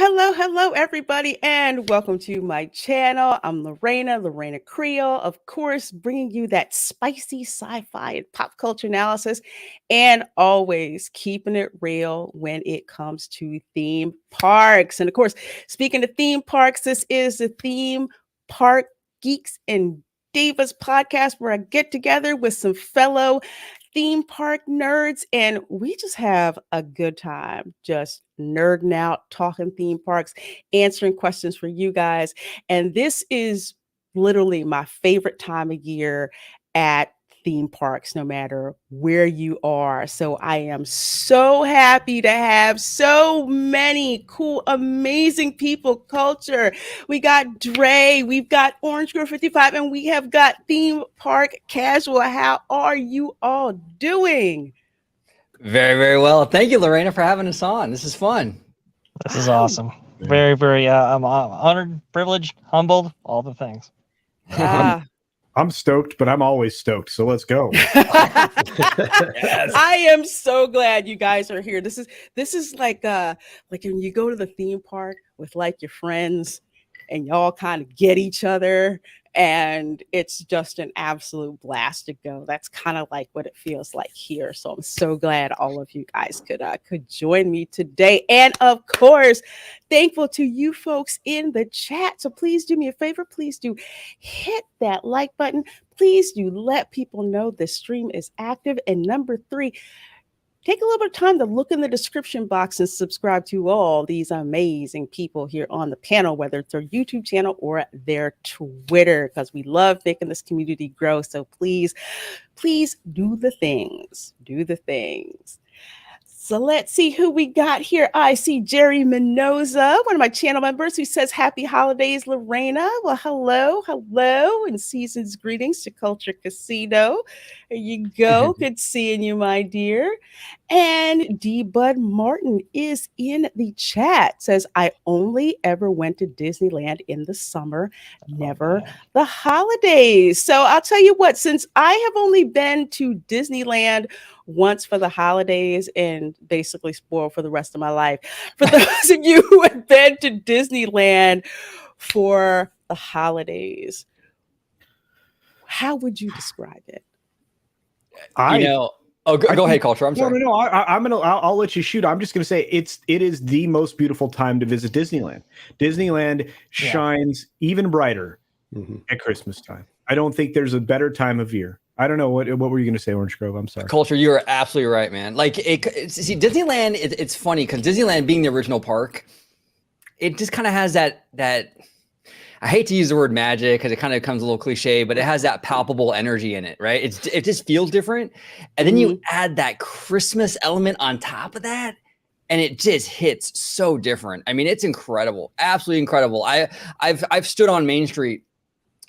Hello, everybody, and welcome to my channel. I'm Reina Creole, of course, bringing you that spicy sci-fi and pop culture analysis, and always keeping it real when it comes to theme parks. And of course, speaking of theme parks, this is the Theme Park Geeks and Divas podcast where I get together with some fellow theme park nerds, and we just have a good time just nerding out, talking theme parks, answering questions for you guys. And this is literally my favorite time of year at theme parks, no matter where you are. So I am so happy to have so many cool, amazing people, culture. We got Dre, we've got Orange Girl 55, and we have got Theme Park Casual. How are you all doing? Very, very well. Thank you, Lorena, for having us on. This is fun. This is awesome. Very, very, I'm honored, privileged, humbled, all the things. I'm stoked, but I'm always stoked. So let's go. Yes. I am so glad you guys are here. This is like when you go to the theme park with like your friends and y'all kind of get each other, and it's just an absolute blast to go. That's kind of like what it feels like here. So I'm so glad all of you guys could join me today. And of course, thankful to you folks in the chat. So please do me a favor. Please do hit that like button. Please do let people know the stream is active. And number 3, take a little bit of time to look in the description box and subscribe to all these amazing people here on the panel, whether it's their YouTube channel or their Twitter, because we love making this community grow. So please do the things. Do the things. So let's see who we got here. I see Jerry Mendoza, one of my channel members, who says, happy holidays, Lorena. Well, hello, and season's greetings to Culture Casino. There you go. Good seeing you, my dear. And D. Bud Martin is in the chat, says, I only ever went to Disneyland in the summer, never the holidays. So I'll tell you what, since I have only been to Disneyland once for the holidays and basically spoiled for the rest of my life, for those of you who have been to Disneyland for the holidays, how would you describe it? Go ahead, Culture. I'm sorry. No. I'll let you shoot. I'm just gonna say it is the most beautiful time to visit Disneyland. Disneyland shines even brighter at Christmas time. I don't think there's a better time of year. I don't know what were you gonna say, Orange Grove? I'm sorry. Culture, you are absolutely right, man. Like see, Disneyland. It's funny because Disneyland, being the original park, it just kind of has that. I hate to use the word magic because it kind of comes a little cliche, but it has that palpable energy in it, right? It just feels different. And then you add that Christmas element on top of that, and it just hits so different. I mean, it's incredible, absolutely incredible. I've stood on Main Street,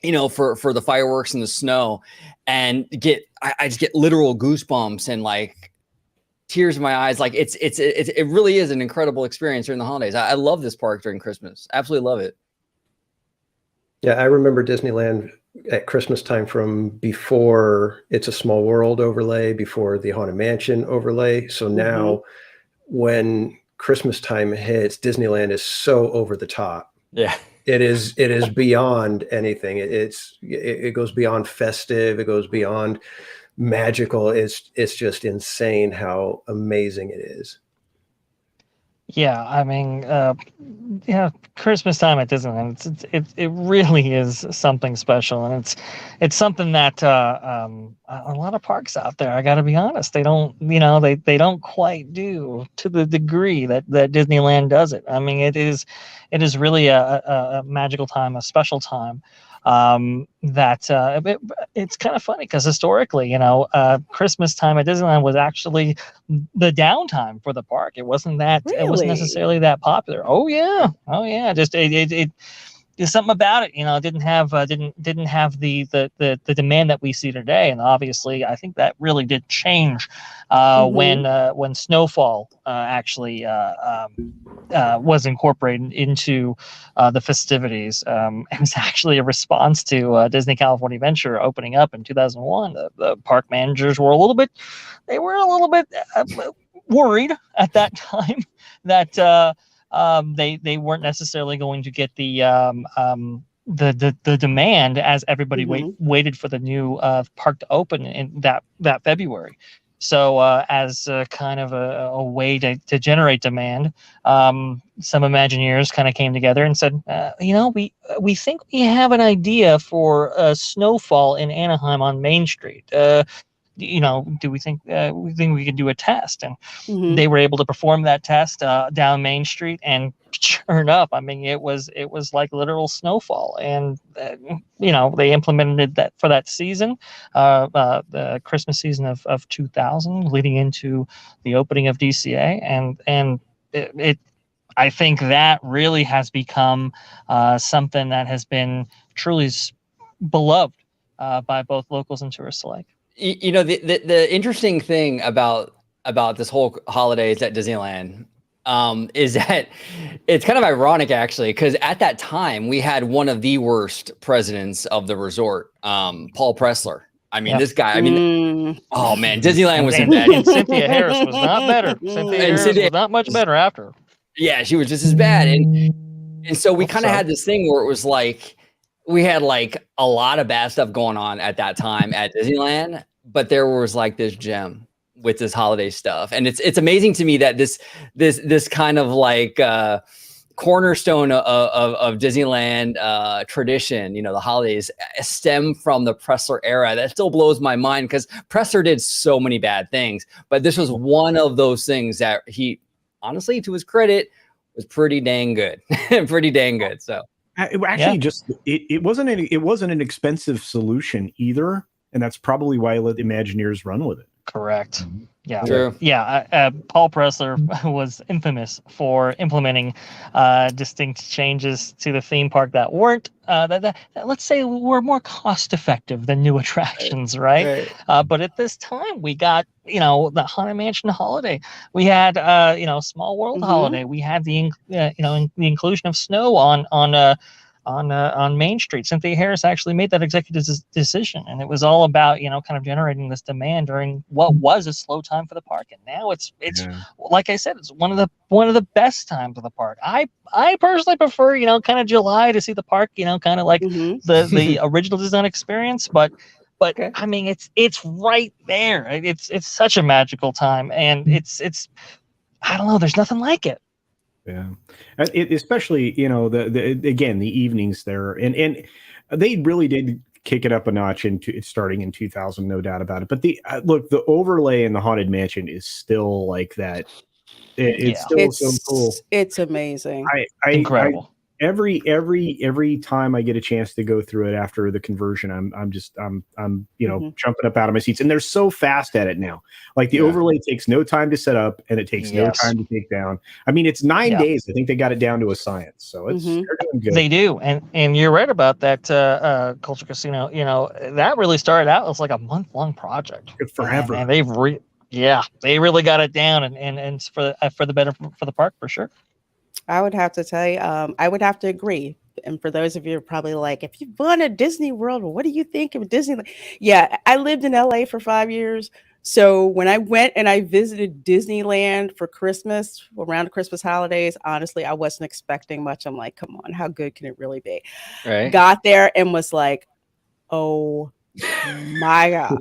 for the fireworks and the snow, and I just get literal goosebumps and like tears in my eyes. Like it really is an incredible experience during the holidays. I love this park during Christmas. Absolutely love it. Yeah, I remember Disneyland at Christmas time from before It's a Small World overlay, before the Haunted Mansion overlay. So now when Christmas time hits, Disneyland is so over the top. Yeah. It is beyond anything. It goes beyond festive. It goes beyond magical. It's just insane how amazing it is. Yeah, I mean, Christmas time at Disneyland, it really is something special, and it's something that a lot of parks out there, I got to be honest, they don't, they don't quite do to the degree that Disneyland does it. I mean, it is really a magical time, a special time. It's kind of funny because historically, Christmas time at Disneyland was actually the downtime for the park. It wasn't it wasn't necessarily that popular. Oh yeah. Just there's something about it, didn't have the demand that we see today. And obviously I think that really did change when Snowfall actually was incorporated into the festivities. It was actually a response to Disney California Adventure opening up in 2001. The park managers were a little bit worried at that time that they weren't necessarily going to get the demand as everybody waited for the new park to open in that February. So as kind of a way to generate demand, some Imagineers kind of came together and said, we think we have an idea for snowfall in Anaheim on Main Street. Do we think we could do a test? And they were able to perform that test down Main Street, and sure enough, I mean, it was like literal snowfall. And they implemented that for that season, the Christmas season of 2000, leading into the opening of DCA, and it I think that really has become something that has been truly beloved by both locals and tourists alike. The interesting thing about this whole holidays at Disneyland is that it's kind of ironic, actually, because at that time we had one of the worst presidents of the resort, Paul Pressler. I mean, this guy, oh man, Disneyland was in bad. And Cynthia Harris was not better. Cynthia Harris was not much better after. Yeah, she was just as bad. And so we kind of had this thing where it was like, we had like a lot of bad stuff going on at that time at Disneyland, but there was like this gem with this holiday stuff. And it's amazing to me that this kind of like cornerstone of Disneyland tradition, the holidays stem from the Pressler era. That still blows my mind because Pressler did so many bad things, but this was one of those things that he, honestly, to his credit, was pretty dang good. Pretty dang good. So it wasn't an expensive solution either, and that's probably why I let Imagineers run with it. Correct. Yeah. True. Yeah. Paul Pressler was infamous for implementing distinct changes to the theme park that weren't that let's say were more cost effective than new attractions, right? But at this time, we got the Haunted Mansion holiday. We had Small World holiday. We had the the inclusion of snow on Main Street. Cynthia Harris actually made that executive decision, and it was all about kind of generating this demand during what was a slow time for the park. And now it's like I said, it's one of the best times of the park. I personally prefer kind of July to see the park kind of like the original design experience, but I mean it's right there. It's such a magical time, and it's I don't know, there's nothing like it. Yeah, especially the evenings there, and they really did kick it up a notch starting in 2000, no doubt about it. But the overlay in the Haunted Mansion is still like that. It's still so cool. It's amazing. Incredible. Every time I get a chance to go through it after the conversion, I'm jumping up out of my seats, and they're so fast at it now. Like the overlay takes no time to set up, and it takes no time to take down. I mean, it's 9 days. I think they got it down to a science, so they're doing good. They do, and you're right about that. Culture Casino, that really started out as like a month-long project forever, and they've they really got it down, and for the better for the park for sure. I would have to tell you, I would have to agree. And for those of you who are probably like, if you've gone to Disney World, what do you think of Disneyland? Yeah, I lived in LA for 5 years. So when I went and I visited Disneyland for Christmas, around the Christmas holidays, honestly, I wasn't expecting much. I'm like, come on, how good can it really be? Right. Got there and was like, oh my God.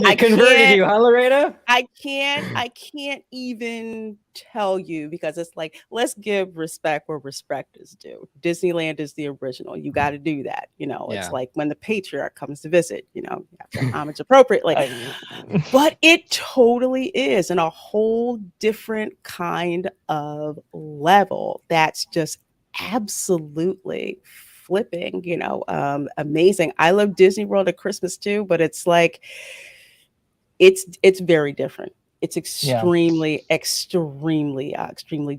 I converted you, huh, Loretta? I can't even tell you, because it's like, let's give respect where respect is due. Disneyland is the original. You got to do that. It's like when the patriarch comes to visit, you have to homage appropriately. But it totally is in a whole different kind of level. That's just absolutely flipping, amazing. I love Disney World at Christmas too, but it's like, it's very different. It's extremely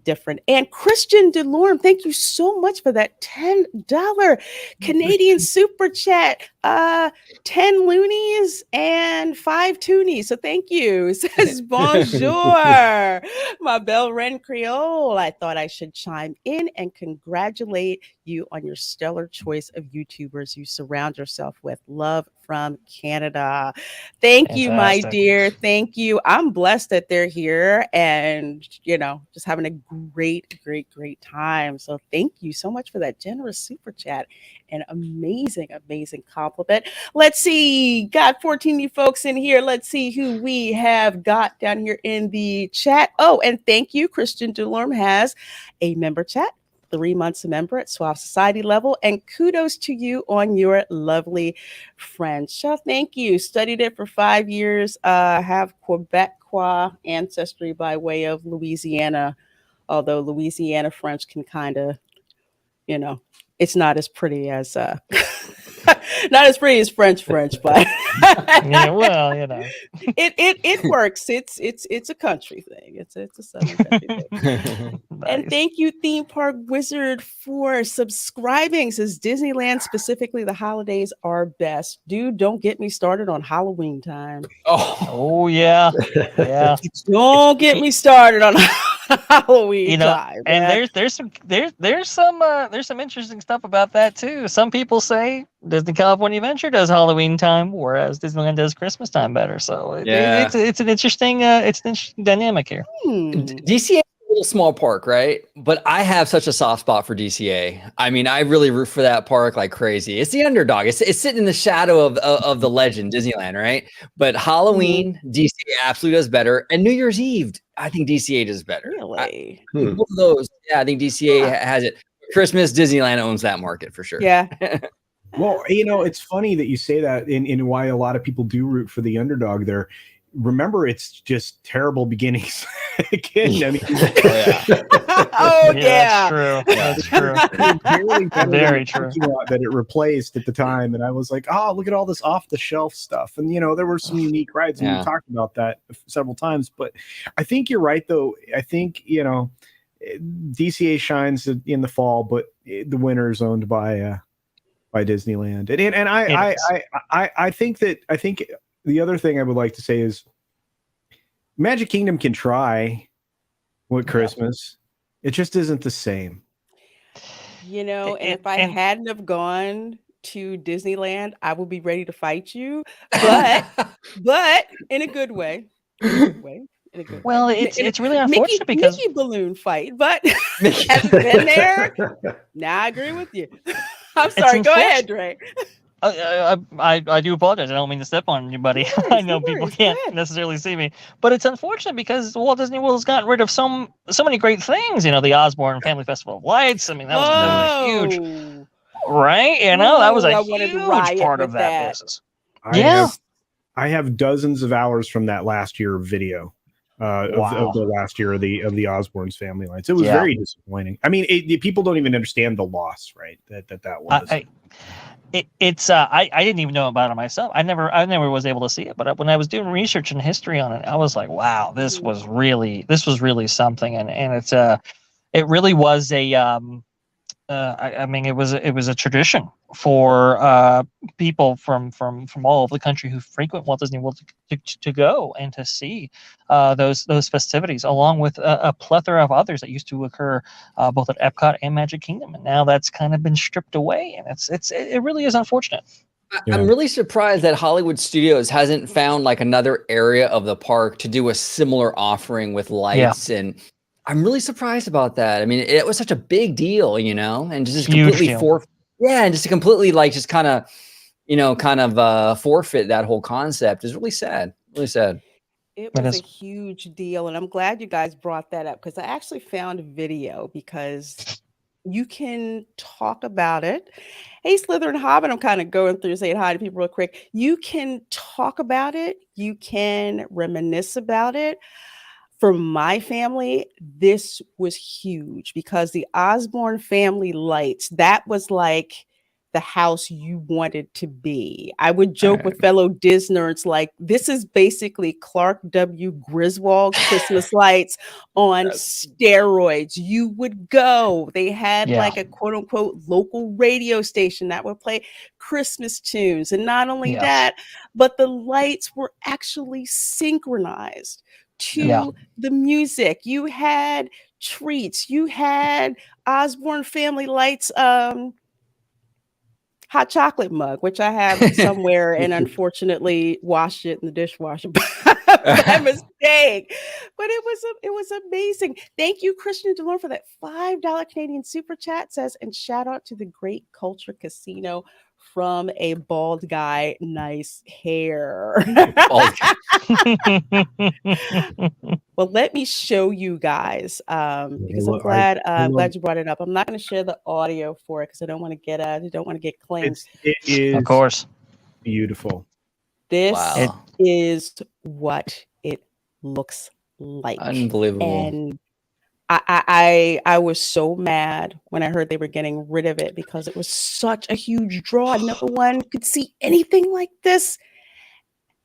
different. And Christian DeLorme, thank you so much for that $10 Canadian super chat. 10 loonies and 5 toonies. So thank you. It says bonjour, my belle reine Creole. I thought I should chime in and congratulate you on your stellar choice of YouTubers you surround yourself with. Love from Canada. Thank you, my Fantastic. dear. Thank you. I'm blessed that they're here and, just having a great, great, great time. So thank you so much for that generous super chat and amazing, amazing compliment. Let's see. Got 14 new folks in here. Let's see who we have got down here in the chat. Oh, and thank you. Christian Delorme has a member chat. 3 months a member at Suave Society level, and kudos to you on your lovely French. So thank you. Studied it for 5 years. Have Quebecois ancestry by way of Louisiana, although Louisiana French can kind of, it's not as pretty as not as pretty as French, but Yeah, well, it works. It's a country thing. It's a southern country thing. And Nice. thank you, Theme Park Wizard, for subscribing. Says Disneyland, specifically the holidays are best. Dude, don't get me started on Halloween time. Oh yeah, yeah. Don't get me started on Halloween time. And man. there's some interesting stuff about that too. Some people say Disney California Adventure does Halloween time, whereas Disneyland does Christmas time better. So Yeah. it's an interesting dynamic here. DCA is a little small park, right? But I have such a soft spot for DCA. I mean, I really root for that park like crazy. It's the underdog. It's sitting in the shadow of the legend, Disneyland, right? But Halloween, DCA absolutely does better. And New Year's Eve, I think DCA does better. Really? Both of those, yeah, I think DCA has it. Christmas, Disneyland owns that market for sure. Yeah. Well, it's funny that you say that in why a lot of people do root for the underdog there. Remember, it's just terrible beginnings. Again, I mean, Oh yeah, That's true. Very true. That it replaced at the time, and I was like, oh, look at all this off the shelf stuff. And there were some unique rides, and we talked about that several times. But I think you're right, though. I think DCA shines in the fall, but the winter is owned by Disneyland. And I think the other thing I would like to say is Magic Kingdom can try with Christmas. It just isn't the same. And if I hadn't have gone to Disneyland, I would be ready to fight you. But in a good way. Well, it's really unfortunate because Mickey balloon fight, but having been there, now I agree with you. I'm sorry. Go ahead, Dre. I do apologize. I don't mean to step on you, buddy. I know people can't necessarily see me, but it's unfortunate because Walt Disney World has gotten rid of so many great things. The Osborne Family Festival of Lights. I mean, that was huge, right? That was a huge part of that business. I have dozens of hours from that last year video. Of the last year of the Osborne's Family Lights. It was very disappointing. I mean, people don't even understand the loss, right? That was. I didn't even know about it myself. I never was able to see it, but when I was doing research and history on it, I was like, wow, this was really something, and it really was a I mean, it was a tradition for people from all over the country who frequent Walt Disney World to go and to see those festivities, along with a plethora of others that used to occur both at Epcot and Magic Kingdom, and now that's kind of been stripped away, and it really is unfortunate. I'm really surprised that Hollywood Studios hasn't found like another area of the park to do a similar offering with lights and. I'm really surprised about that. I mean, it was such a big deal, and just completely and just to completely forfeit that whole concept is really sad. Really sad. It was a huge deal, and I'm glad you guys brought that up because I actually found a video because you can talk about it. Hey, Slither and Hobbit, I'm kind of going through saying hi to people real quick. You can talk about it. You can reminisce about it. For my family, this was huge because the Osborne Family Lights, that was like the house you wanted to be. I would joke with fellow Disneyers, like, this is basically Clark W. Griswold Christmas lights on steroids. You would go. They had like a quote unquote local radio station that would play Christmas tunes. And not only that, but the lights were actually synchronized to the music. You had treats. You had Osborne Family Lights hot chocolate mug, which I have somewhere and unfortunately washed it in the dishwasher by mistake. But it was amazing. Thank you, Christian DeLorme, for that $5 Canadian super chat. Says, and shout out to the Great Culture Casino from a bald guy. Nice hair. Well, let me show you guys because I'm glad you brought it up. I'm not going to share the audio for it because I don't want to get claimed. It is, of course, beautiful. This is what it looks like. Unbelievable. And I was so mad when I heard they were getting rid of it because it was such a huge draw. No one could see anything like this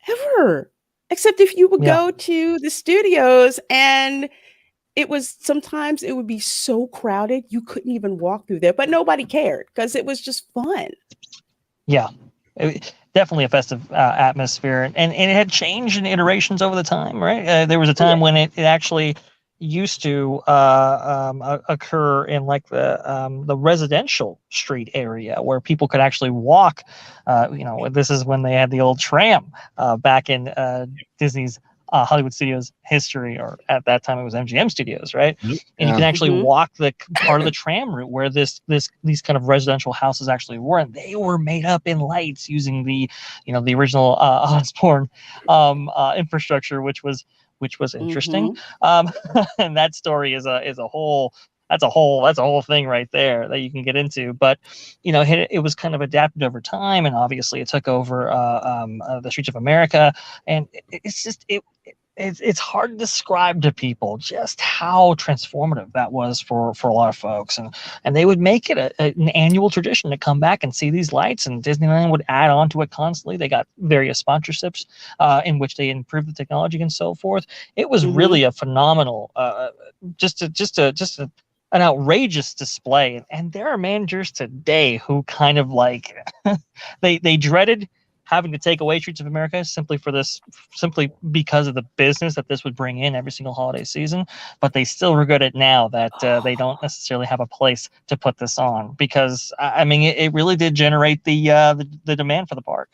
ever, except if you would go to the studios, and sometimes it would be so crowded you couldn't even walk through there, but nobody cared because it was just fun. Yeah, definitely a festive atmosphere, and it had changed in iterations over the time, right? There was a time when it actually used to occur in like the residential street area where people could actually walk. This is when they had the old tram back in Disney's Hollywood Studios history, or at that time it was MGM Studios, right? And you can actually walk the part of the tram route where these kind of residential houses actually were, and they were made up in lights using the original Osborne infrastructure, which was interesting. And that story is a whole thing right there that you can get into. But it was kind of adapted over time, and obviously it took over the Streets of America, and it's hard to describe to people just how transformative that was for a lot of folks, and they would make it an annual tradition to come back and see these lights, and Disneyland would add on to it constantly. They got various sponsorships in which they improved the technology and so forth. It was really a phenomenal, just an outrageous display. And there are managers today who kind of like they dreaded having to take away Streets of America simply because of the business that this would bring in every single holiday season. But they still regret it now that they don't necessarily have a place to put this on, because I mean, it really did generate the demand for the park.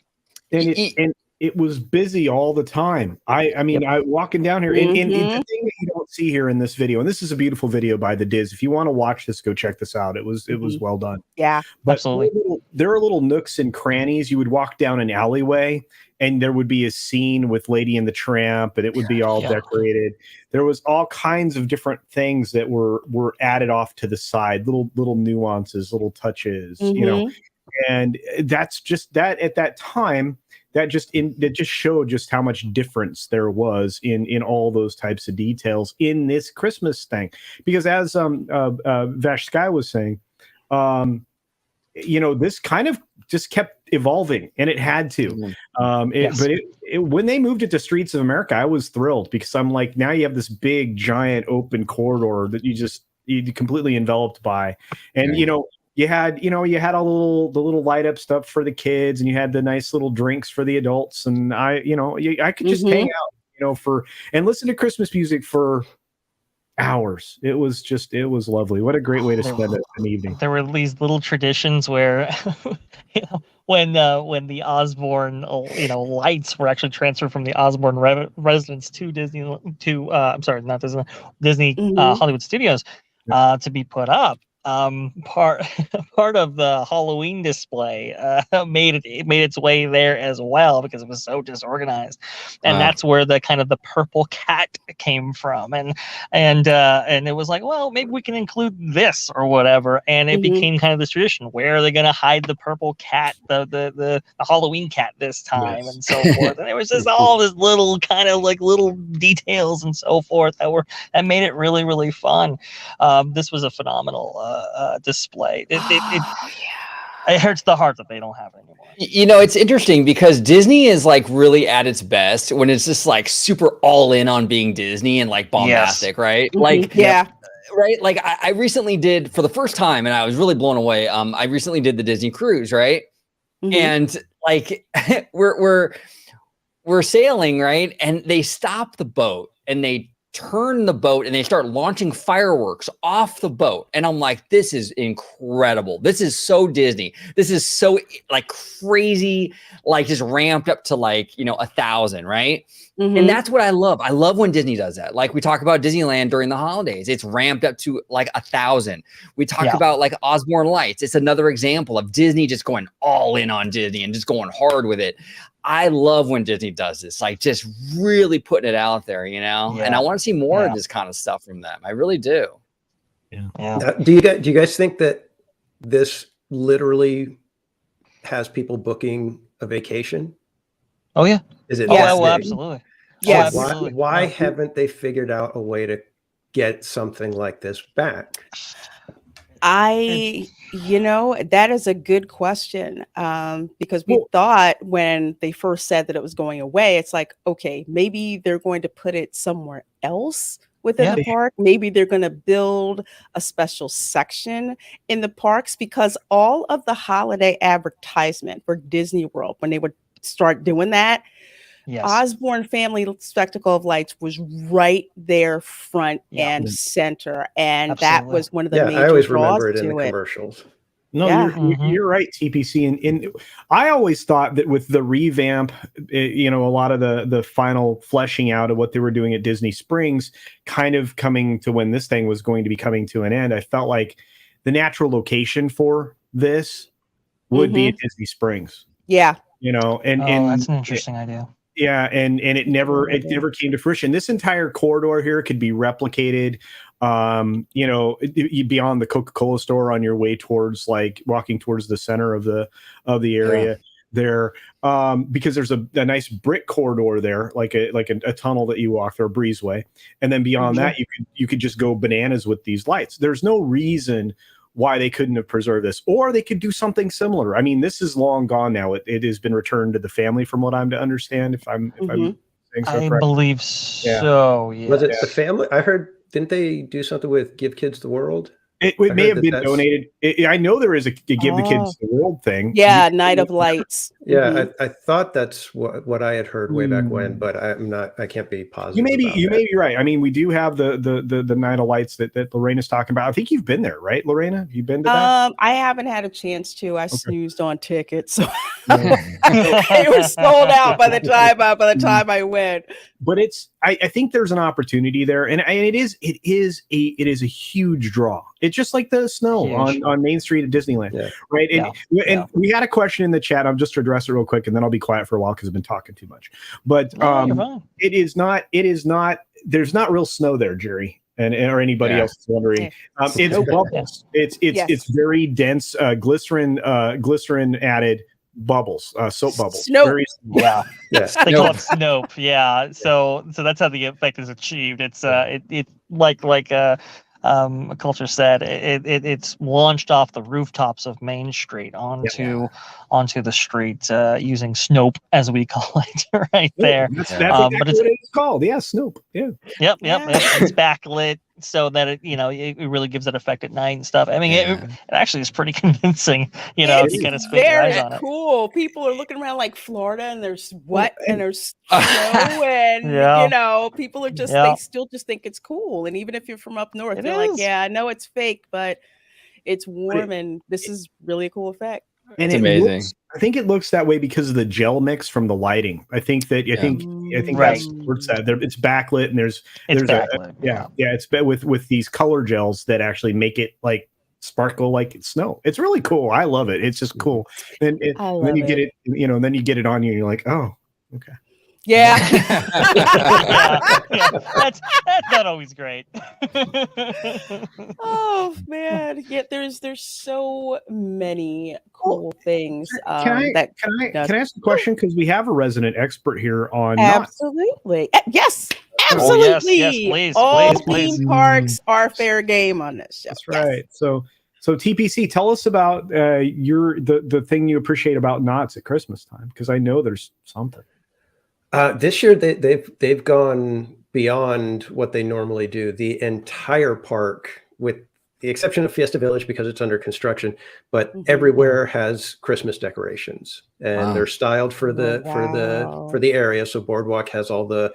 And it was busy all the time. I mean, I walking down here, and the thing that you don't see here in this video, and this is a beautiful video by the Diz. If you want to watch this, go check this out. It was well done. Yeah, but absolutely. There are little nooks and crannies. You would walk down an alleyway, and there would be a scene with Lady and the Tramp, and it would be all decorated. There was all kinds of different things that were added off to the side, little nuances, little touches, and that's just that at that time. That just showed just how much difference there was in all those types of details in this Christmas thing. Because as Vash Sky was saying, this kind of just kept evolving, and it had to. But when they moved it to Streets of America, I was thrilled, because I'm like, now you have this big, giant, open corridor that you completely enveloped by, and You had all the little light up stuff for the kids, and you had the nice little drinks for the adults. And I could just hang out, and listen to Christmas music for hours. It was lovely. What a great way to spend an evening. There were these little traditions where, when the Osborne, lights were actually transferred from the Osborne residence to Disney, Disney Hollywood Studios, to be put up. Part of the Halloween display made its way there as well, because it was so disorganized, and that's where the kind of the purple cat came from, and it was like, well, maybe we can include this or whatever, and it became kind of this tradition. Where are they going to hide the purple cat, the Halloween cat this time, and so forth? And it was just all this little kind of like little details and so forth that made it really, really fun. This was a phenomenal display. It hurts the heart that they don't have it anymore. It's interesting because Disney is like really at its best when it's just like super all in on being Disney and like bombastic, right? Like, right? Like I recently did, for the first time, and I was really blown away. I recently did the Disney cruise, right? And like we're sailing, right? And they stop the boat and they turn the boat and they start launching fireworks off the boat. And I'm like, this is incredible. This is so Disney. This is so like crazy, like just ramped up to like, 1,000, right? Mm-hmm. And that's what I love. I love when Disney does that. Like we talk about Disneyland during the holidays. It's ramped up to like 1,000. We talk about like Osborne Lights. It's another example of Disney just going all in on Disney and just going hard with it. I love when Disney does this, like just really putting it out there, Yeah. and I want to see more of this kind of stuff from them. I really do. Yeah. Do you guys think that this literally has people booking a vacation? Oh yeah. Is it? Oh, that big? absolutely. Yes. Why, absolutely. why haven't they figured out a way to get something like this back? That is a good question, because we thought when they first said that it was going away, it's like, okay, maybe they're going to put it somewhere else within the park. Maybe they're going to build a special section in the parks, because all of the holiday advertisement for Disney World, when they would start doing that, Osborne Family Spectacle of Lights was right there front and center, and that was one of the major I always draws remember it in to the it. commercials. No, you're right, TPC. And I always thought that with the revamp, a lot of the final fleshing out of what they were doing at Disney Springs, kind of coming to when this thing was going to be coming to an end, I felt like the natural location for this would be at Disney Springs. Yeah. And that's an interesting idea. Yeah, and it never came to fruition. This entire corridor here could be replicated, beyond the Coca-Cola store on your way towards, like, walking towards the center of the area there, because there's a nice brick corridor there, like a tunnel that you walk through, a breezeway, and then beyond that you could just go bananas with these lights. There's no reason why they couldn't have preserved this, or they could do something similar. I mean, this is long gone now. It has been returned to the family, from what I'm to understand. If I'm saying so I correct. believe so. Yeah. Was it the family? I heard. Didn't they do something with Give Kids the World? It may have been donated. I know there is a Give the Kids the World thing. Yeah, Night of Lights. Yeah, I thought that's what I had heard way back when, but I can't be positive. You may be right. I mean, we do have the Night of Lights that Lorena's talking about. I think you've been there, right, Lorena? Have you been to that? I haven't had a chance to. I snoozed on tickets, so they were sold out by the time I went. But I think there's an opportunity there, and it is a huge draw. It's just like the snow on Main Street at Disneyland, right? And we had a question in the chat. I'll just address it real quick, and then I'll be quiet for a while because I've been talking too much. But it is not. There's not real snow there, Jerry, or anybody else is wondering. It's bubbles. It's very dense, glycerin added bubbles, soap bubbles. Snow. They call it Snope. Yeah. So that's how the effect is achieved. It's like Culture said, it's launched off the rooftops of Main Street onto the street using Snope, as we call it, right there. That's exactly what it's called. Yeah, Snope. Yeah. Yep. It's backlit so that it really gives that effect at night and stuff. I mean, it actually is pretty convincing. If you kind of squint your eyes on it. Cool. People are looking around like Florida, and there's wet and there's snow, and people are just they still just think it's cool. And even if you're from up north, they're like, yeah, I know it's fake, but it's warm, and this is really a cool effect. And it's amazing. I think it looks that way because of the gel mix from the lighting. I think that's where it's at. It's backlit, and there's backlit. It's with these color gels that actually make it like sparkle like it's snow. It's really cool. I love it. It's just cool. And then you get it, then you get it on you, and you're like, oh, okay. Yeah. That's not always great. Oh man, there's so many cool things. Can I ask a question, because we have a resident expert here on absolutely yes. Absolutely. Yes, please. All theme parks are fair game on this show. That's right. So TPC, tell us about the thing you appreciate about Knott's at Christmas time, because I know there's something. This year they've gone beyond what they normally do. The entire park, with the exception of Fiesta Village because it's under construction, but everywhere has Christmas decorations, and they're styled for the area. So Boardwalk has all the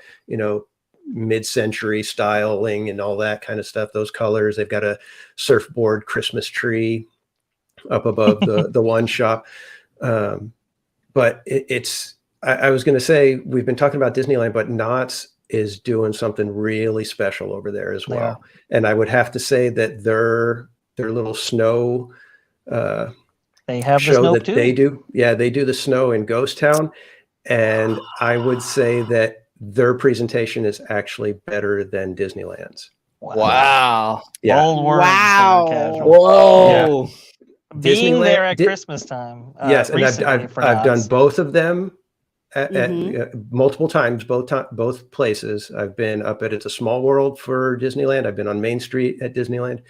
mid-century styling and all that kind of stuff. Those colors. They've got a surfboard Christmas tree up above the one shop. But I was going to say, we've been talking about Disneyland, but Knott's is doing something really special over there as well. And I would have to say that their little snow they have show the snow that too. they do. Yeah, they do the snow in Ghost Town. And I would say that their presentation is actually better than Disneyland's. Wow. Yeah. Bold words, Wow. Casual. Whoa. Yeah. Being Disneyland there at Christmas time. Yes, and I've done both of them at Mhm. multiple times, both places. I've been up at It's a Small World for Disneyland. I've been on Main Street at Disneyland.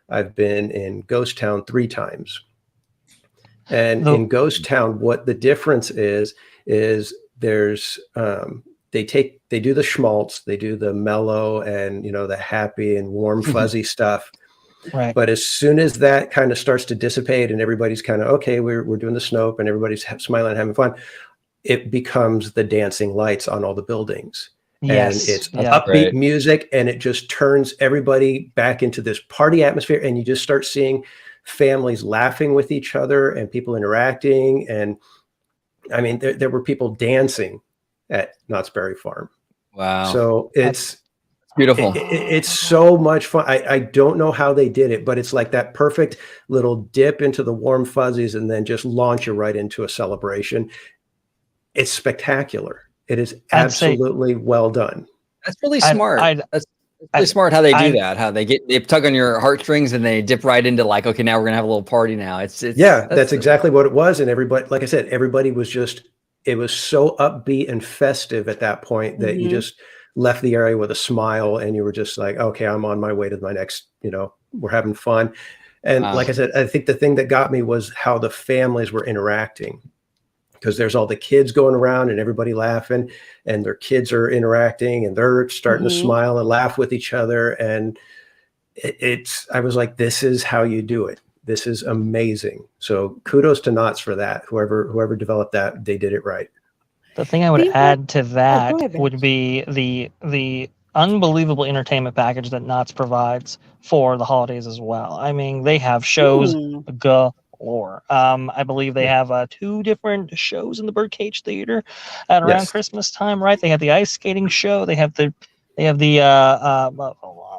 I've been in Ghost Town 3 times. And in Ghost Town, what the difference is there's they do the schmaltz, they do the mellow and the happy and warm fuzzy stuff. Right. But as soon as that kind of starts to dissipate and everybody's kind of, okay, we're doing the Snope and everybody's smiling and having fun, it becomes the dancing lights on all the buildings. Yes. And it's upbeat music, and it just turns everybody back into this party atmosphere. And you just start seeing families laughing with each other and people interacting. And I mean, there were people dancing at Knott's Berry Farm. Wow. So it's beautiful. It's so much fun. I don't know how they did it, but it's like that perfect little dip into the warm fuzzies and then just launch you right into a celebration. It's spectacular. It is absolutely well done. That's really smart. That's really smart how they do that. How they tug on your heartstrings and they dip right into like, okay, now we're gonna have a little party now. That's exactly what it was. And everybody, like I said, everybody was it was so upbeat and festive at that point that you just left the area with a smile and you were just like, okay, I'm on my way to my next, we're having fun. And like I said, I think the thing that got me was how the families were interacting, because there's all the kids going around and everybody laughing and their kids are interacting and they're starting to smile and laugh with each other. And I was like, this is how you do it. This is amazing. So kudos to Knott's for that. Whoever developed that, they did it right. The thing I would add to that would be the unbelievable entertainment package that Knott's provides for the holidays as well. I mean, they have shows galore. I believe they have 2 different shows in the Birdcage Theater at around Christmas time, right? They have the ice skating show. They have the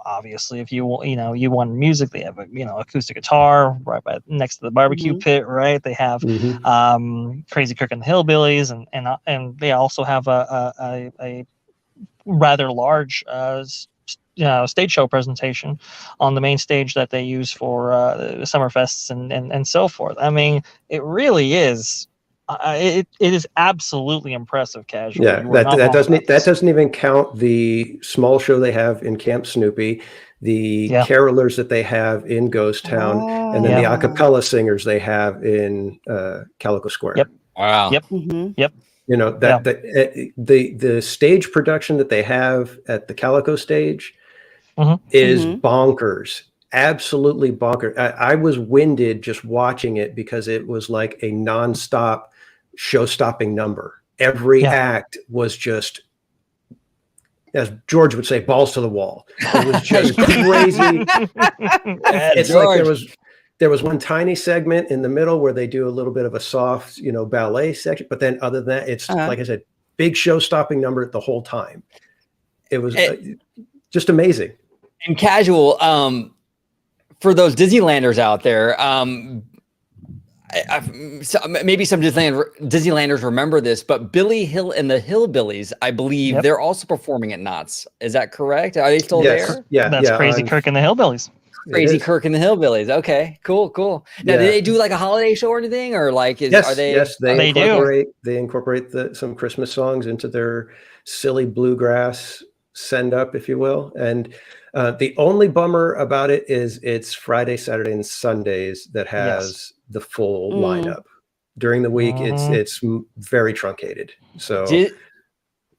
obviously, if you want music, they have acoustic guitar right next to the barbecue pit, right? They have Crazy Kirk and the Hillbillies, and they also have a rather large stage show presentation on the main stage that they use for the summer fests and so forth. I mean, it really is. It is absolutely impressive, Casual. Yeah, that doesn't even count the small show they have in Camp Snoopy, the carolers that they have in Ghost Town, and then the a cappella singers they have in Calico Square. Yep. Wow. Yep. Yep. The stage production that they have at the Calico stage is bonkers. Absolutely bonkers. I was winded just watching it because it was like a nonstop show-stopping number. Every act was just, as George would say, balls to the wall. It was just crazy. It's like there was one tiny segment in the middle where they do a little bit of a soft, ballet section, but then other than that, it's like I said, big show-stopping number the whole time. It was just amazing. And Casual, for those Disneylanders out there, maybe some Disneylanders remember this, but Billy Hill and the Hillbillies, I believe they're also performing at Knott's. Is that correct? Are they still there? Yeah, that's Crazy Kirk and the Hillbillies. Crazy Kirk and the Hillbillies. Okay, cool. Now, do they do like a holiday show or anything, or like? They incorporate some Christmas songs into their silly bluegrass send up, if you will, and. The only bummer about it is it's Friday, Saturday, and Sundays that has the full lineup. During the week, it's very truncated. So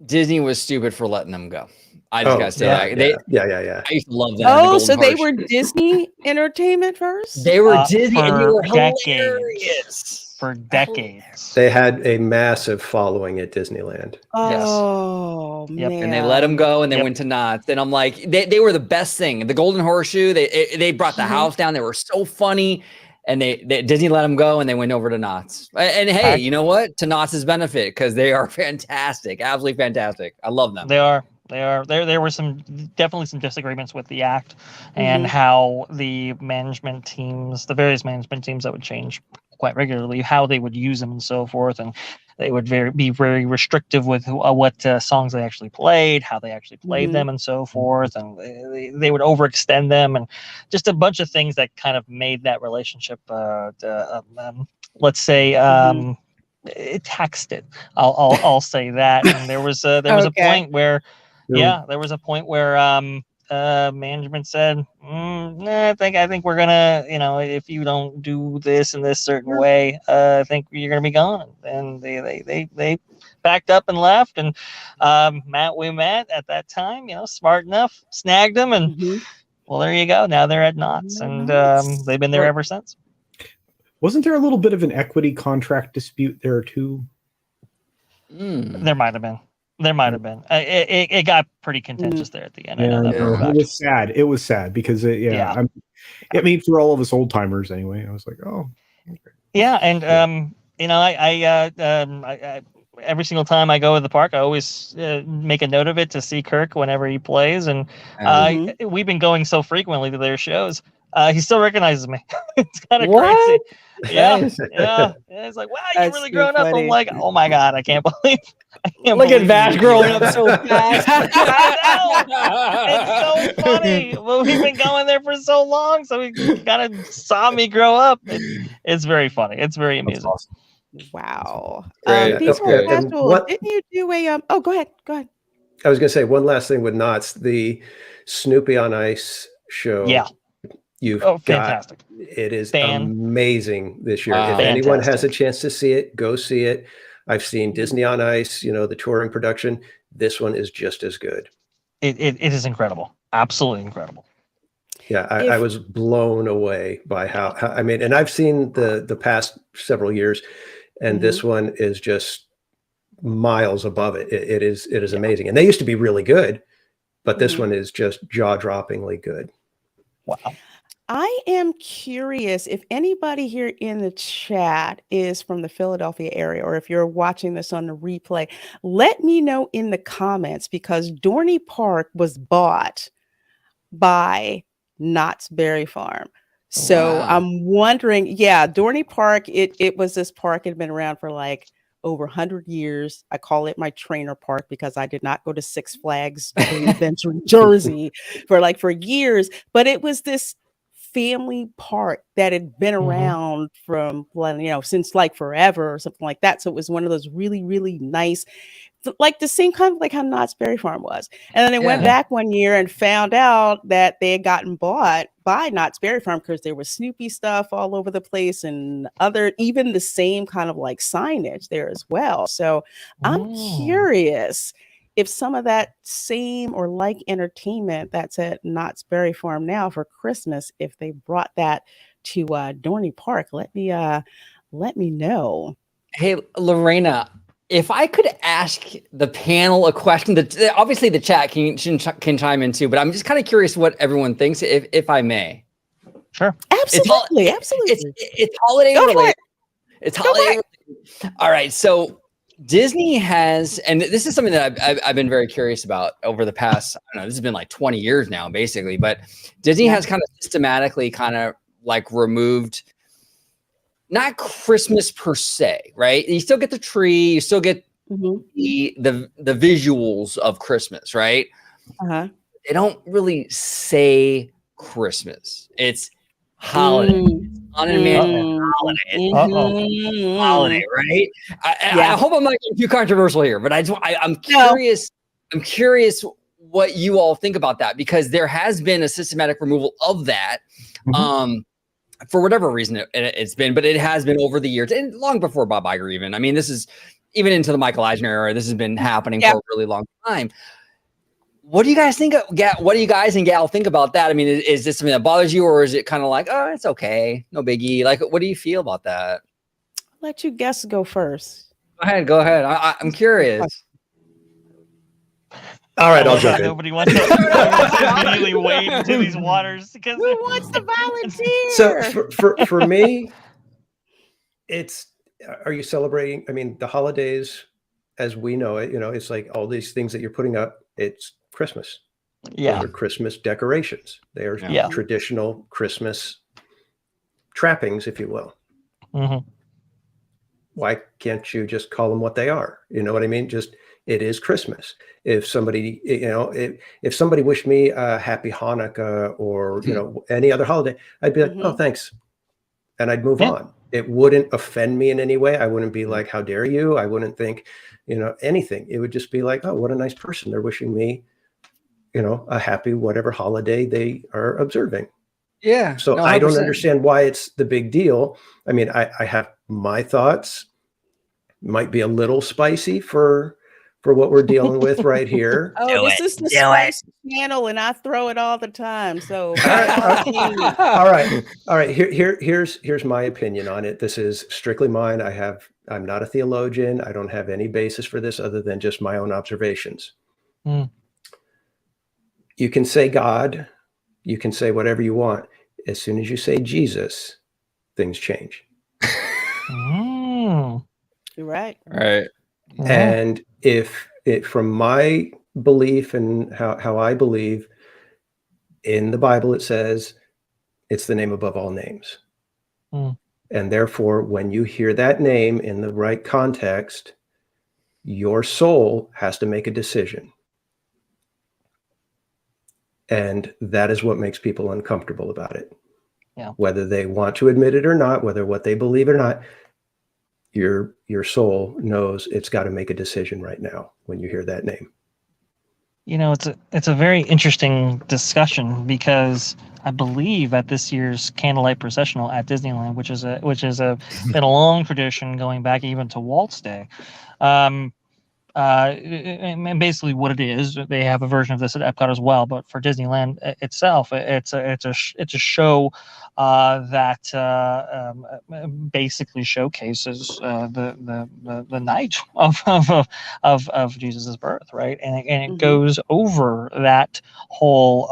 Disney was stupid for letting them go. I just gotta say that. Yeah. I used to love them. Oh, so they were Disney Entertainment first? They were Disney, and they were decades. hilarious. for decades. They had a massive following at Disneyland. Oh Yep. man! And they let them go, and they went to Knott's. And I'm like, they were the best thing. The Golden Horseshoe. They brought the house down. They were so funny, and they Disney let them go, and they went over to Knott's. And hey, you know what? To Knott's' benefit, because they are fantastic, absolutely fantastic. I love them. They are. There were definitely some disagreements with the act and how the various management teams that would change quite regularly, how they would use them and so forth, and they would be very restrictive with what songs they actually played, how they actually played them, and so forth, and they would overextend them, and just a bunch of things that kind of made that relationship, let's say, it taxed it. I'll say that. And there was a point where. Yeah, there was a point where management said, I think we're gonna, if you don't do this in this certain way, I think you're gonna be gone. And they backed up and left. And we met at that time, smart enough, snagged them, and well, there you go. Now they're at Knott's, and they've been there ever since. Wasn't there a little bit of an equity contract dispute there too? There might have been. It got pretty contentious there at the end. Yeah, it was sad. It was sad because, I mean, for all of us old timers anyway, I was like, oh. Okay. Yeah, and I every single time I go to the park, I always make a note of it to see Kirk whenever he plays, and we've been going so frequently to their shows. He still recognizes me. It's kind of crazy. Yeah. It's like, wow, you've really grown up. I'm like, oh my god, I can't believe. Look at Vash growing up so fast. I know. It's so funny. Well, we've been going there for so long, so he kind of saw me grow up. It's very funny. It's very amusing. Awesome. Wow. Great. Didn't you do a oh, go ahead. I was gonna say one last thing with Knott's, the Snoopy on Ice show. Yeah. Fantastic. It is amazing this year. If anyone has a chance to see it, go see it. I've seen Disney on Ice, the touring production. This one is just as good. It is incredible. Absolutely incredible. Yeah, I was blown away by how I mean, and I've seen the past several years, and this one is just miles above it. It is amazing. And they used to be really good, but this one is just jaw-droppingly good. Wow. I am curious if anybody here in the chat is from the Philadelphia area, or if you're watching this on the replay, let me know in the comments, because Dorney Park was bought by Knott's Berry Farm. So I'm wondering, Dorney Park, it was this park, it had been around for like over 100 years. I call it my trainer park because I did not go to Six Flags Adventure in Jersey for years, but it was this family park that had been around from since like forever or something like that. So it was one of those really, really nice, like the same kind of like how Knott's Berry Farm was. And then I went back one year and found out that they had gotten bought by Knott's Berry Farm because there was Snoopy stuff all over the place and even the same kind of like signage there as well. So I'm curious if some of that same or like entertainment that's at Knott's Berry Farm now for Christmas, if they brought that to Dorney Park, let me know. Hey, Lorena, if I could ask the panel a question, that obviously the chat can chime in too, but I'm just kind of curious what everyone thinks, if I may. Sure. Absolutely. It's holiday related. It's holiday related. All right, so Disney has, and this is something that I've been very curious about over the past, I don't know, this has been like 20 years now, basically, but Disney has kind of systematically kind of like removed, not Christmas per se, right? You still get the tree, you still get the visuals of Christmas, right? They don't really say Christmas. It's holiday. It's unimaginable holiday. It's holiday, right? I hope I'm not getting too controversial here, but I'm curious. I'm curious what you all think about that, because there has been a systematic removal of that. For whatever reason it's been, but it has been over the years and long before Bob Iger even. I mean, this is even into the Michael Eisner era. This has been happening for a really long time. What do you guys think? What do you guys and Gal think about that? I mean, is this something that bothers you, or is it kind of like, oh, it's okay, no biggie? Like, what do you feel about that? let you guests go first. Go ahead. I'm curious. All right, I'll jump in. Nobody wants to immediately wade into these waters because Who wants to So volunteer? for me, it's, are you celebrating? I mean, the holidays, as we know it, it's like all these things that you're putting up. It's Christmas. yeah, Those are Christmas decorations. They are Yeah. traditional Christmas trappings, if you will. Mm-hmm. Why can't you just call them what they are? You know what I mean? Just, it is Christmas. If somebody, if somebody wished me a happy Hanukkah or, any other holiday, I'd be like, oh, thanks. And I'd move on. It wouldn't offend me in any way. I wouldn't be like, how dare you? I wouldn't think, anything. It would just be like, oh, what a nice person. They're wishing me, a happy whatever holiday they are observing. Yeah. So no, I don't 100%. understand why it's the big deal. I mean, I have my thoughts. Might be a little spicy for what we're dealing with right here. Oh, this is the Spice channel, and I throw it all the time. So all right. Here's my opinion on it. This is strictly mine. I'm not a theologian. I don't have any basis for this other than just my own observations. You can say God, you can say whatever you want. As soon as you say Jesus, things change. You're right. Right. And if it, from my belief and how I believe in the Bible, it says it's the name above all names. And therefore, when you hear that name in the right context, your soul has to make a decision. And that is what makes people uncomfortable about it. Yeah. Whether they want to admit it or not, whether what they believe or not, your soul knows it's got to make a decision right now when you hear that name. It's a very interesting discussion because I believe at this year's Candlelight Processional at Disneyland, which is been a long tradition going back even to Walt's Day. And basically what it is, they have a version of this at Epcot as well, but for Disneyland itself, it's a show that basically showcases the night of Jesus's birth, right? And it goes over that whole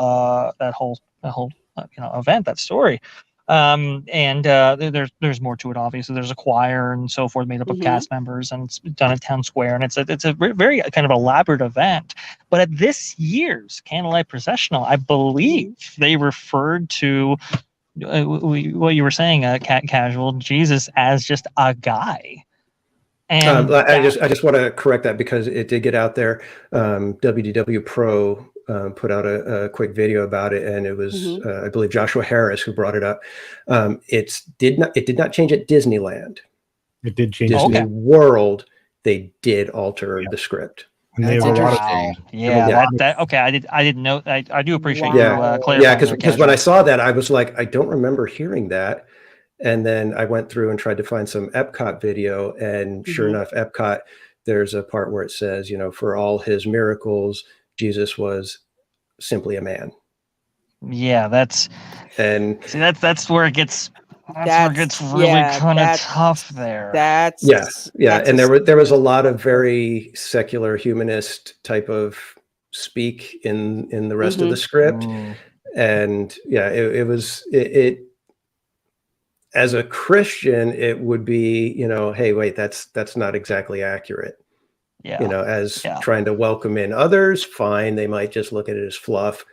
event, that story. There's more to it. Obviously, there's a choir and so forth made up of cast members, and it's done at Town Square, and it's a very kind of elaborate event. But at this year's Candlelight Processional, I believe they referred to what you were saying, casual Jesus, as just a guy. And I just want to correct that because it did get out there. WDW Pro put out a quick video about it, and it was I believe Joshua Harris who brought it up. It did not change at Disneyland. It did change Disney World. They did alter the script. And they have a lot of okay. I didn't know. I do appreciate you clarifying. Yeah, because when I saw that, I was like, I don't remember hearing that. And then I went through and tried to find some Epcot video, and sure enough, Epcot, there's a part where it says, for all his miracles, Jesus was simply a man. Yeah, that's where it gets. That's where it gets really kind of tough there. And there was a lot of very secular humanist type of speak in the rest of the script, and it was as a Christian, it would be, hey, wait, that's not exactly accurate. Trying to welcome in others, fine. They might just look at it as fluff.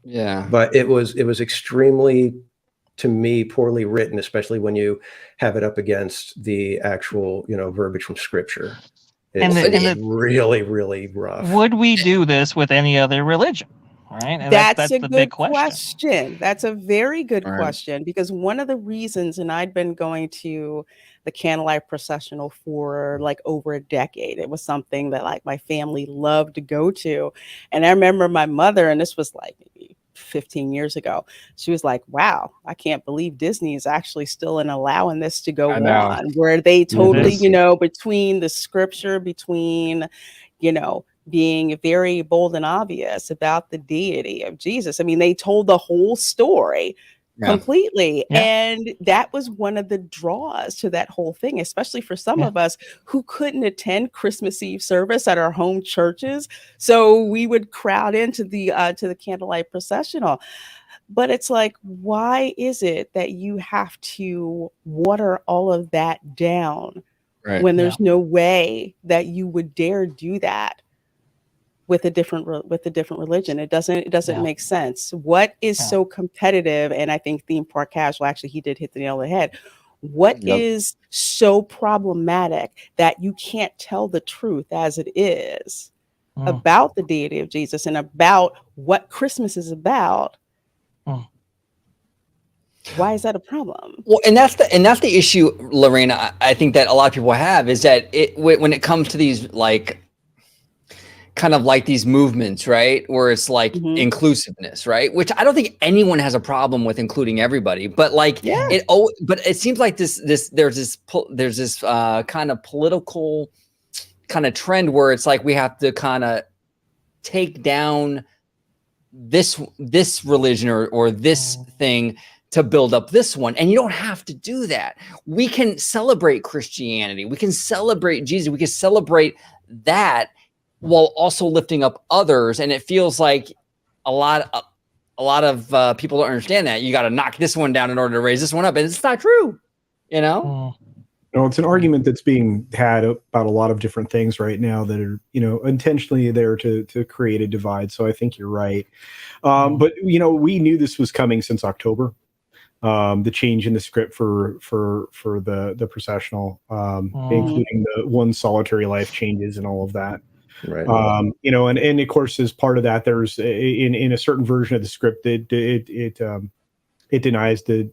Yeah. But it was extremely, to me, poorly written, especially when you have it up against the actual, verbiage from Scripture. It's really, really rough. Would we do this with any other religion? Right. And that's a good question. That's a very good question, because one of the reasons, and I'd been going to the Candlelight Processional for like over a decade. It was something that like my family loved to go to. And I remember my mother, and this was like maybe 15 years ago, she was like, wow, I can't believe Disney is actually still allowing this to go on, where they totally, between the scripture, between, being very bold and obvious about the deity of Jesus. I mean, they told the whole story completely. Yeah. And that was one of the draws to that whole thing, especially for some of us who couldn't attend Christmas Eve service at our home churches. So we would crowd into the candlelight processional. But it's like, why is it that you have to water all of that down when there's no way that you would dare do that with a different religion? It doesn't make sense. What is so competitive? And I think theme park casual, actually, he did hit the nail on the head. What is so problematic that you can't tell the truth as it is about the deity of Jesus and about what Christmas is about? Why is that a problem? Well, and that's the issue, Lorena. I think that a lot of people have is that when it comes to these like kind of like these movements, right, where it's like inclusiveness, right, which I don't think anyone has a problem with including everybody, but like but it seems like there's this kind of political kind of trend where it's like we have to kind of take down this religion or this thing to build up this one. And you don't have to do that. We can celebrate Christianity. We can celebrate Jesus. We can celebrate that while also lifting up others. And it feels like a lot of people don't understand that. You got to knock this one down in order to raise this one up. And it's not true, you know? No, it's an argument that's being had about a lot of different things right now that are, intentionally there to create a divide. So I think you're right. But, we knew this was coming since October. The change in the script for the processional, including the one solitary life changes and all of that. Right. And of course, as part of that, there's in a certain version of the script it denies the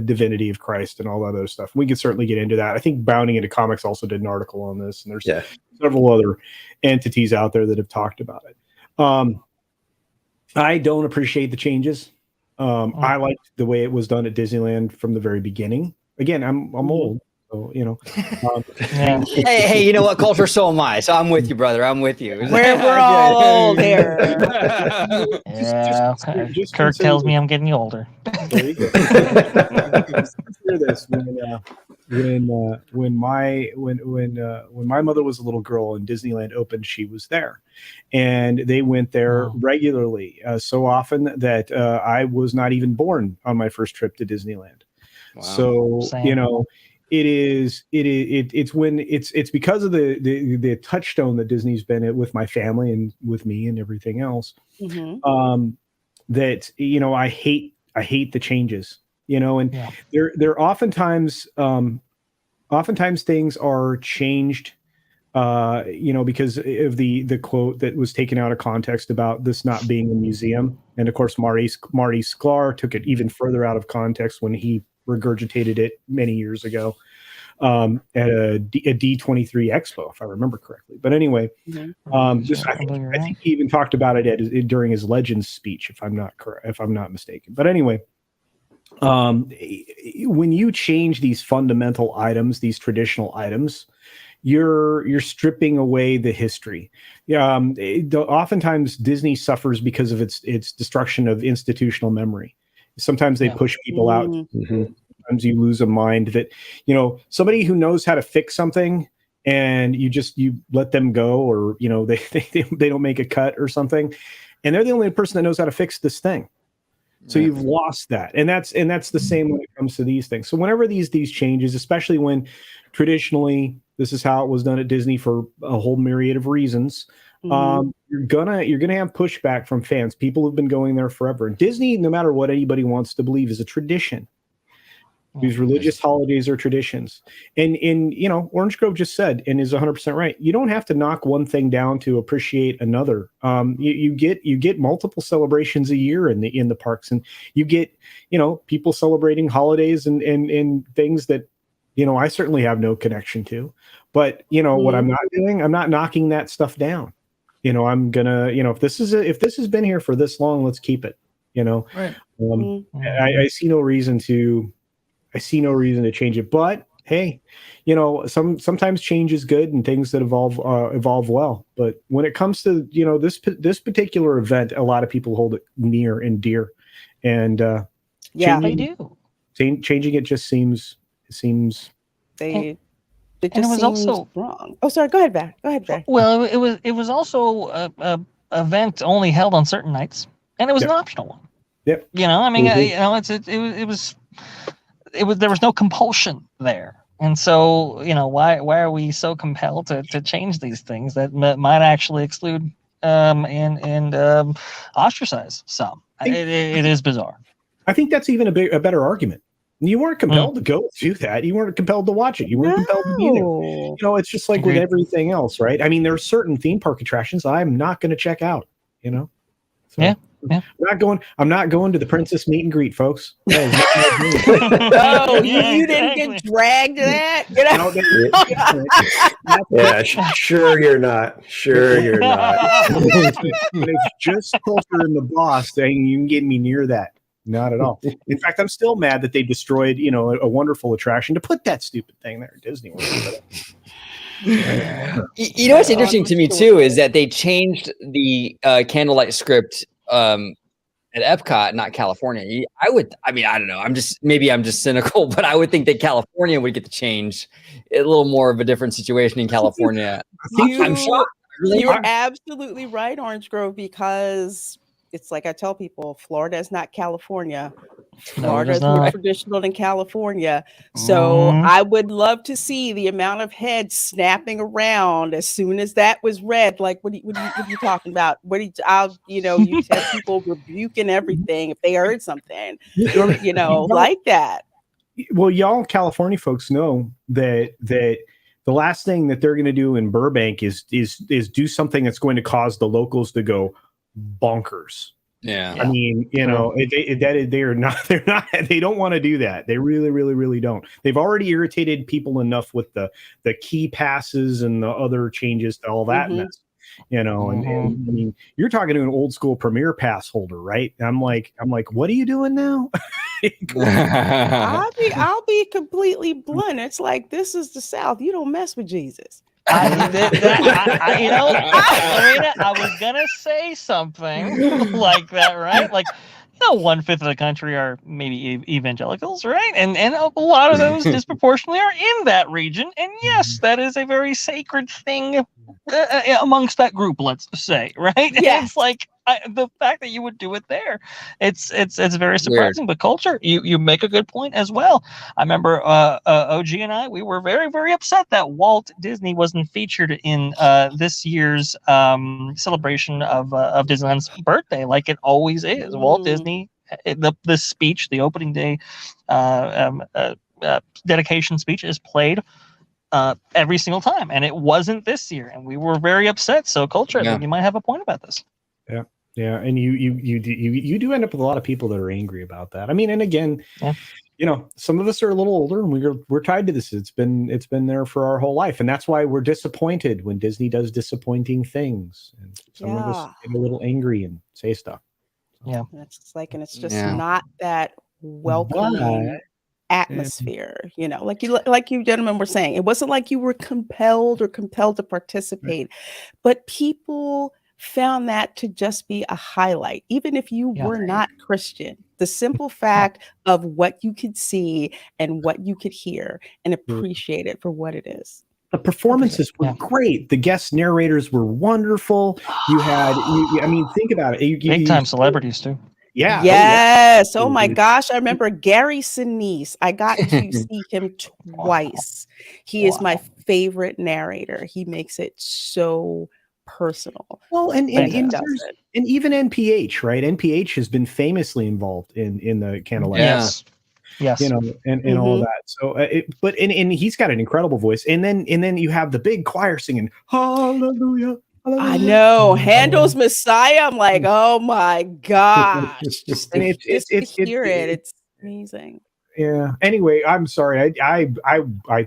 divinity of Christ and all that other stuff. We could certainly get into that. I think Bounding Into Comics also did an article on this, and there's several other entities out there that have talked about it. I don't appreciate the changes. I liked the way it was done at Disneyland from the very beginning. Again, I'm old, so Hey, you know what? Culture, so am I. So I'm with you, brother. I'm with you. We're all there. Kirk tells me I'm getting older. There you go. Consider this: when my mother was a little girl and Disneyland opened, she was there, and they went there regularly, so often that I was not even born on my first trip to Disneyland. Wow. So it's because of the touchstone that Disney's been at with my family and with me and everything else, that I hate the changes, and they're oftentimes things are changed, because of the quote that was taken out of context about this not being a museum. And of course, Marty Sklar took it even further out of context when he regurgitated it many years ago at a D23 Expo, if I remember correctly. But anyway, I think he even talked about it during his Legends speech, if I'm not mistaken. But anyway, when you change these fundamental items, these traditional items, you're stripping away the history. Oftentimes Disney suffers because of its destruction of institutional memory. Sometimes they push people out. Sometimes you lose a mind that, somebody who knows how to fix something and you let them go, or, they don't make a cut or something. And they're the only person that knows how to fix this thing. So you've lost that. And that's the same when it comes to these things. So whenever these changes, especially when traditionally this is how it was done at Disney for a whole myriad of reasons, you're gonna have pushback from fans. People have been going there forever. And Disney, no matter what anybody wants to believe, is a tradition. These religious holidays are traditions. And Orange Grove just said, and is 100% right, you don't have to knock one thing down to appreciate another. You get multiple celebrations a year in the parks, and you get people celebrating holidays and things that I certainly have no connection to. But what I'm not doing, I'm not knocking that stuff down. I'm gonna, if this has been here for this long, let's keep it. I see no reason to change it. But hey, sometimes change is good, and things that evolve well. But when it comes to this particular event, a lot of people hold it near and dear, and Yeah, they do. Changing it just seems it and just it was seems also wrong. Oh, sorry. Go ahead, Barry. Go ahead, Barry. well, it was also a event only held on certain nights, and it was an optional one. Yep. You know, I mean, you know, it was there was no compulsion there. And so, you know, why are we so compelled to change these things that might actually exclude and ostracize some? It is bizarre. I think that's even a better argument. You weren't compelled to go do that. You weren't compelled to watch it. You weren't compelled to be there. You know, it's just like with everything else, right? I mean, there are certain theme park attractions I'm not going to check out. You know. So, yeah. I'm not going to the princess meet and greet, folks. No, you didn't get dragged to that. You know? Yeah, sure you're not. Sure you're not. It's just culture and the boss saying you can get me near that. Not at all. In fact, I'm still mad that they destroyed, you know, a wonderful attraction to put that stupid thing there at Disney World. You know what's interesting to me too is that they changed the candlelight script at Epcot, not California. I mean, I don't know. I'm just cynical, but I would think that California would get to change a little more of a different situation in California. I'm shocked. You're absolutely right, Orange Grove, because it's like I tell people, Florida is not California. Florida is more traditional than California. So I would love to see the amount of heads snapping around as soon as that was read. Like, what are you talking about? You had people rebuking everything if they heard something, you know, like that. Well, y'all California folks know that the last thing that they're going to do in Burbank is do something that's going to cause the locals to go bonkers. Yeah. I mean, you know, they don't want to do that. They really, really, really don't. They've already irritated people enough with the key passes and the other changes to all that mess, you know, and I mean, you're talking to an old school Premier Pass holder, right? I'm like, what are you doing now? I'll be completely blunt. It's like, this is the South. You don't mess with Jesus. Reina, I was gonna say something like that, right? Like, you know, 1/5 of the country are maybe evangelicals, right? And a lot of those disproportionately are in that region. And yes, that is a very sacred thing amongst that group, let's say, right? Yes. It's like the fact that you would do it there, it's very surprising. But culture, you make a good point as well. I remember OG and I, we were very, very upset that Walt Disney wasn't featured in this year's celebration of Disneyland's birthday, like it always is. Walt Disney, the speech, the opening day dedication speech is played every single time, and it wasn't this year, and we were very upset. So culture, I think you might have a point about this. Yeah, and you do end up with a lot of people that are angry about that. I mean, and again, you know, some of us are a little older, and we're tied to this. It's been there for our whole life, and that's why we're disappointed when Disney does disappointing things, and some of us get a little angry and say stuff. Yeah, it's like, and it's just not that welcoming atmosphere, you know, like you gentlemen were saying. It wasn't like you were compelled to participate, but people found that to just be a highlight, even if you were not Christian. The simple fact of what you could see and what you could hear and appreciate it for what it is. The performances were great. The guest narrators were wonderful. You had, I mean, think about it. Big time celebrities too. Yeah. Yes. Oh my gosh. I remember Gary Sinise. I got to see him twice. He is my favorite narrator. He makes it so personal. Well, and even NPH, right? NPH has been famously involved in the candlelight. Yes. You know, and all that. So, and he's got an incredible voice. And then you have the big choir singing Hallelujah. I know Handel's Messiah. I'm like, oh my gosh! Just to hear it, it's amazing. Yeah. Anyway, I'm sorry. I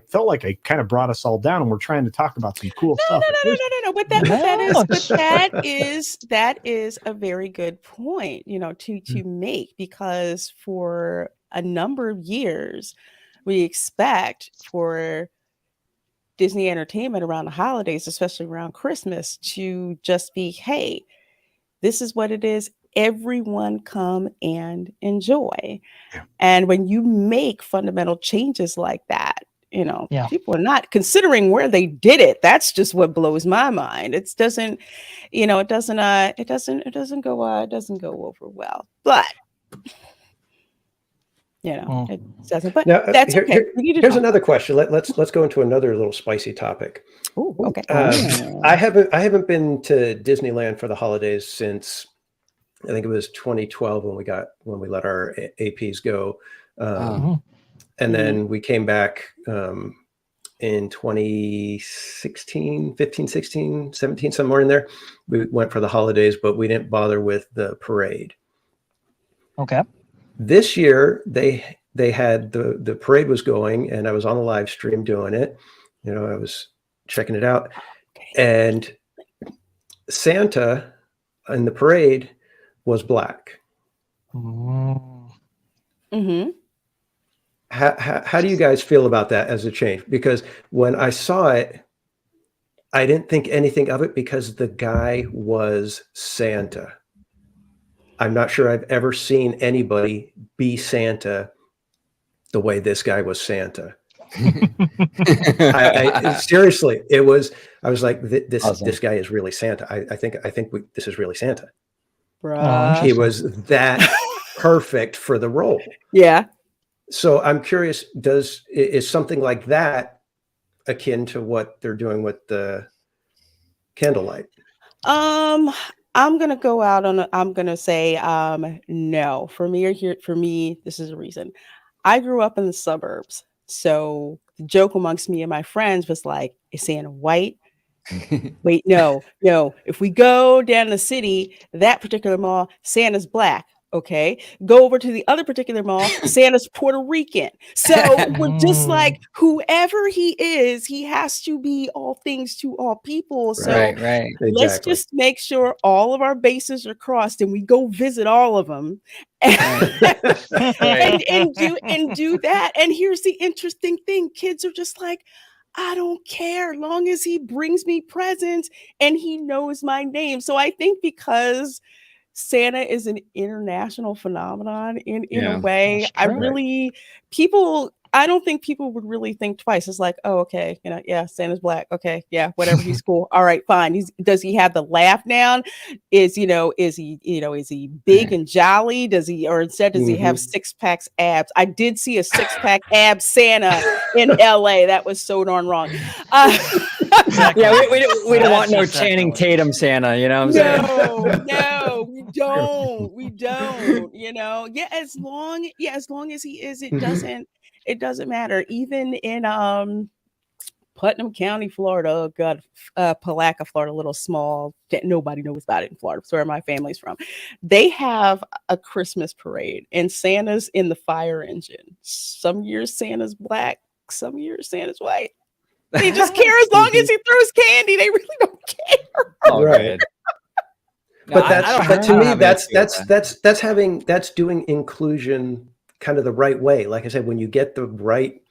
felt like I kind of brought us all down, and we're trying to talk about some cool stuff. No. But that is a very good point, you know, to make, because for a number of years, we expect for Disney Entertainment around the holidays, especially around Christmas, to just be, hey, this is what it is. everyone come and enjoy. And when you make fundamental changes like that, people are not considering where they did it. That's just what blows my mind. It doesn't go over well. But it doesn't. But now, that's okay. Here's another question. Let's go into another little spicy topic. Ooh, okay. I haven't been to Disneyland for the holidays since I think it was 2012 when we let our APs go. And then we came back in 2016, 15, 16, 17, somewhere in there. We went for the holidays, but we didn't bother with the parade. Okay. This year they had the parade was going, and I was on a live stream doing it. I was checking it out, and Santa in the parade was black. Mm-hmm. How do you guys feel about that as a change? Because when I saw it, I didn't think anything of it because the guy was Santa. I'm not sure I've ever seen anybody be Santa the way this guy was Santa. Seriously, I was like, this guy is really Santa. I think this is really Santa. He was that perfect for the role. Yeah. So I'm curious, is something like that akin to what they're doing with the candlelight? I'm gonna go out on. I'm gonna say no. For me, this is a reason. I grew up in the suburbs, so the joke amongst me and my friends was like, "Is Santa white?" Wait, no. If we go down the city, that particular mall, Santa's black. Okay, go over to the other particular mall, Santa's Puerto Rican. So we're just like, whoever he is, he has to be all things to all people. So right. Let's just make sure all of our bases are crossed and we go visit all of them and do that. And here's the interesting thing. Kids are just like, I don't care, long as he brings me presents and he knows my name. So I think because Santa is an international phenomenon in a way. I don't think people would really think twice. It's like, oh, okay, Santa's black. Okay, yeah, whatever, he's cool. All right, fine. Does he have the laugh down? Is he big and jolly? Does he have 6-pack abs? I did see a 6-pack ab Santa in LA. That was so darn wrong. We don't want no Channing Tatum Santa, you know what I'm saying? No, we don't, as long as he is, it doesn't matter. Even in Putnam County, Florida, oh God, Palaca, Florida, a little small, nobody knows about it in Florida. It's where my family's from. They have a Christmas parade and Santa's in the fire engine. Some years Santa's black, some years Santa's white. They just care as long as he throws candy. They really don't care. Oh, right. But to me, that's doing inclusion kind of the right way. Like I said, when you get the right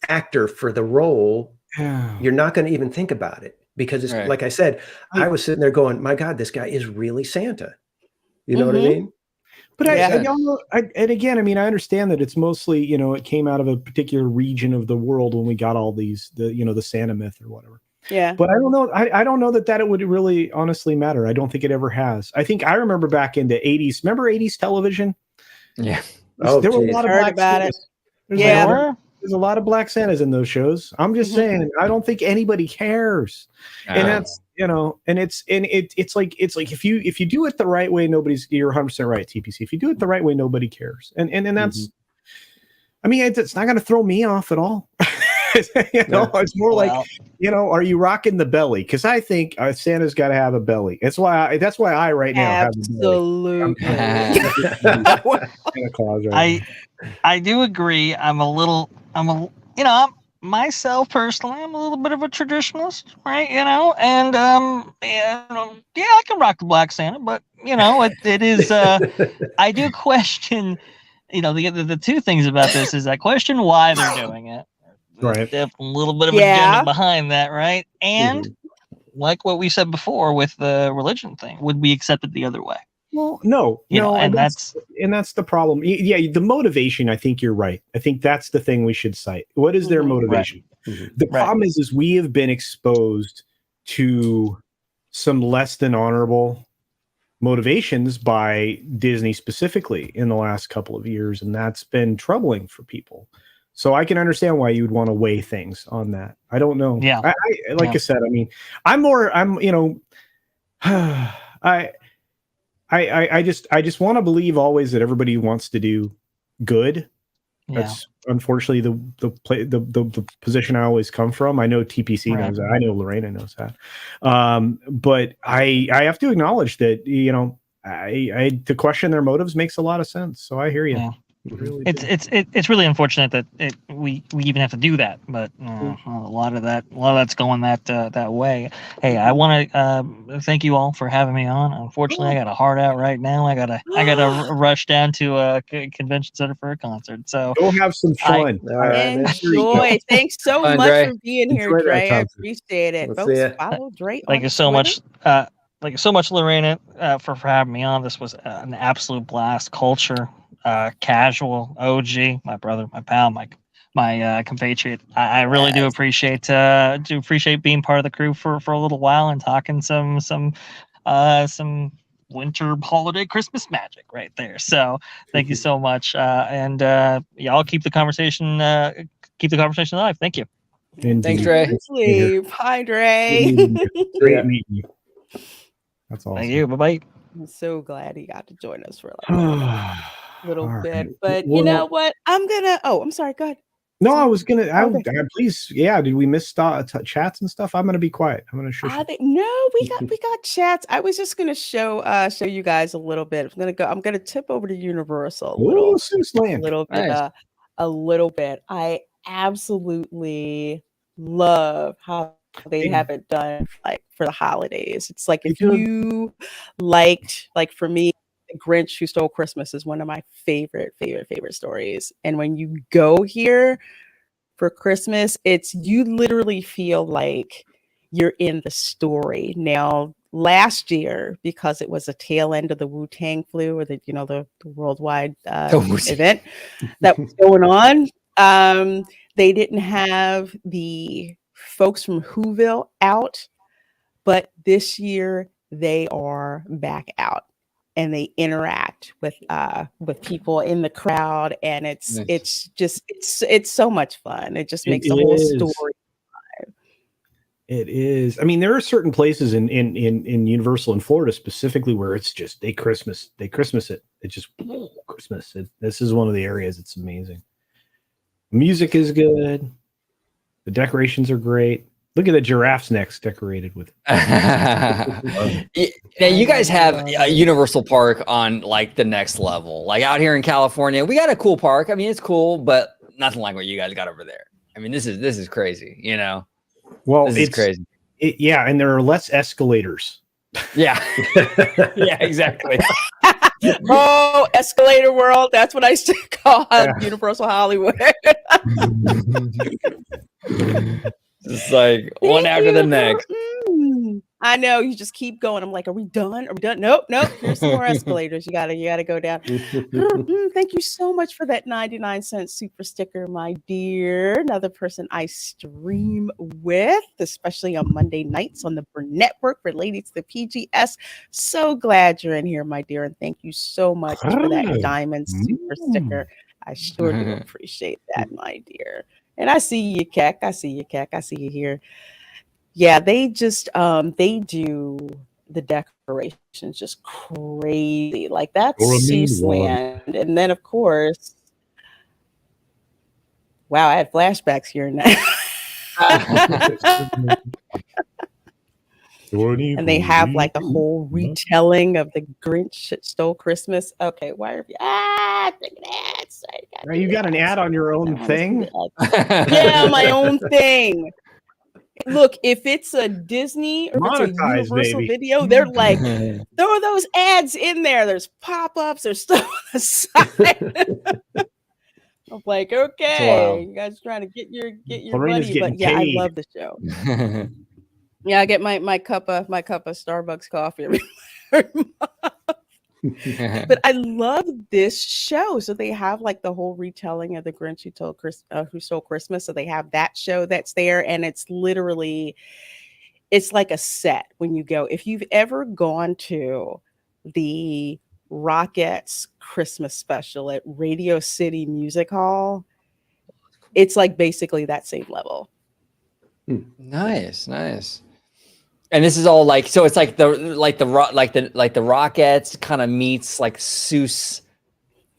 actor for the role, you're not going to even think about it because it's like I said, I was sitting there going, my God, this guy is really Santa. You know what I mean? But I don't know. And again, I mean, I understand that it's mostly, it came out of a particular region of the world when we got all these, the Santa myth or whatever. Yeah. But I don't know. I don't know that it would really honestly matter. I don't think it ever has. I think I remember back in the 80s. Remember 80s television? Yeah. There were a lot of Heard black about Santas. it. There's a lot of black Santas in those shows. I'm just saying, I don't think anybody cares. And that's, it's like if you do it the right way, you're 100% right, TPC. If you do it the right way, nobody cares. And that's, I mean, it's not going to throw me off at all. It's more like, are you rocking the belly? Because I think Santa's got to have a belly. That's why I right now have a belly. Absolutely. I do agree. Myself personally, I'm a little bit of a traditionalist, right? And I can rock the black Santa, but it is. I do question. The two things about this is I question why they're doing it. Right. A little bit of agenda behind that, right? And like what we said before with the religion thing, would we accept it the other way? Well, no, and that's the problem. Yeah, the motivation. I think you're right. I think that's the thing we should cite. What is their motivation? Right. The problem is we have been exposed to some less than honorable motivations by Disney specifically in the last couple of years, and that's been troubling for people. So I can understand why you would want to weigh things on that. I don't know. Yeah. I said, I mean, I just want to believe always that everybody wants to do good. Yeah. That's unfortunately the position I always come from. I know TPC knows that. I know Lorena knows that. But I have to acknowledge that, I to question their motives makes a lot of sense. So I hear you. Yeah. Really it's really unfortunate that we even have to do that, but a lot of that's going that way. Hey, I want to thank you all for having me on. Unfortunately, I got a heart out right now. I gotta rush down to a convention center for a concert. So go have some fun. Enjoy. Thanks so Fun, much Dre. for being here, Enjoy that Dre. I concert. appreciate it. We'll see Folks, ya. follow Dre. Thank you so much. Thank you so much, Lorena, for having me on. This was an absolute blast. Culture, casual, OG, my brother, my pal, my compatriot. I really do appreciate being part of the crew for a little while and talking some winter holiday Christmas magic right there. So thank you so much, and y'all keep the conversation alive. Thank you. Indeed. Thanks, Dre. Sleep. Hi, Dre. Great meeting you. That's awesome. Thank you. Bye bye. I'm so glad he got to join us for a little All bit. right. But Well, you know what? I'm sorry. Go ahead. No, I was gonna. Okay. Please, yeah. Did we miss chats and stuff? I'm gonna be quiet. I'm gonna shush. No, we got chats. I was just gonna show you guys a little bit. I'm gonna tip over to Universal a little bit. I absolutely love how they have it done like for the holidays. It's like if you liked, like for me, The Grinch Who Stole Christmas is one of my favorite stories. And when you go here for Christmas, you literally feel like you're in the story. Now, last year, because it was a tail end of the Wu-Tang flu, or the worldwide event that was going on, they didn't have the folks from Whoville out, but this year they are back out. And they interact with people in the crowd, and it's so much fun. It just makes the whole story alive. It is. I mean, there are certain places in Universal in Florida specifically where it's just they Christmas it. It's just Christmas. This is one of the areas. It's amazing. Music is good. The decorations are great. Look at the giraffe's necks decorated with. Now you guys have Universal Park on like the next level. Like out here in California, we got a cool park. I mean, it's cool, but nothing like what you guys got over there. I mean, this is crazy. Well, this is crazy. Yeah, and there are less escalators. Yeah, yeah, exactly. Oh, escalator world. That's what I used to call Universal Hollywood. It's like one after the next. I know, you just keep going. I'm like, are we done? Nope. Here's some more escalators. You gotta go down. Thank you so much for that 99-cent super sticker, my dear. Another person I stream with, especially on Monday nights on the Network related to the PGS. So glad you're in here, my dear, and thank you so much for that diamond super sticker. I sure do appreciate that, my dear. And I see you, Keck. I see you here. Yeah, they just they do the decorations just crazy. Like that's Seussland. And then of course, wow, I had flashbacks here now. And they have like a whole retelling of the Grinch that Stole Christmas. Okay, why are you you got an ad on your own thing? Yeah, my own thing. Look, if it's a Disney or if it's a Universal video, they're like, throw those ads in there. There's pop-ups, there's stuff on the side. I'm like, okay, you guys are trying to get your money, but yeah, I love the show. Yeah, I get my cup of Starbucks coffee every But I love this show. So they have like the whole retelling of the Grinch who stole Christmas. So they have that show that's there, and it's literally, it's like a set when you go. If you've ever gone to the Rockettes Christmas special at Radio City Music Hall, it's like basically that same level. Nice. And this is all like, so it's like the Rockettes kind of meets like Seuss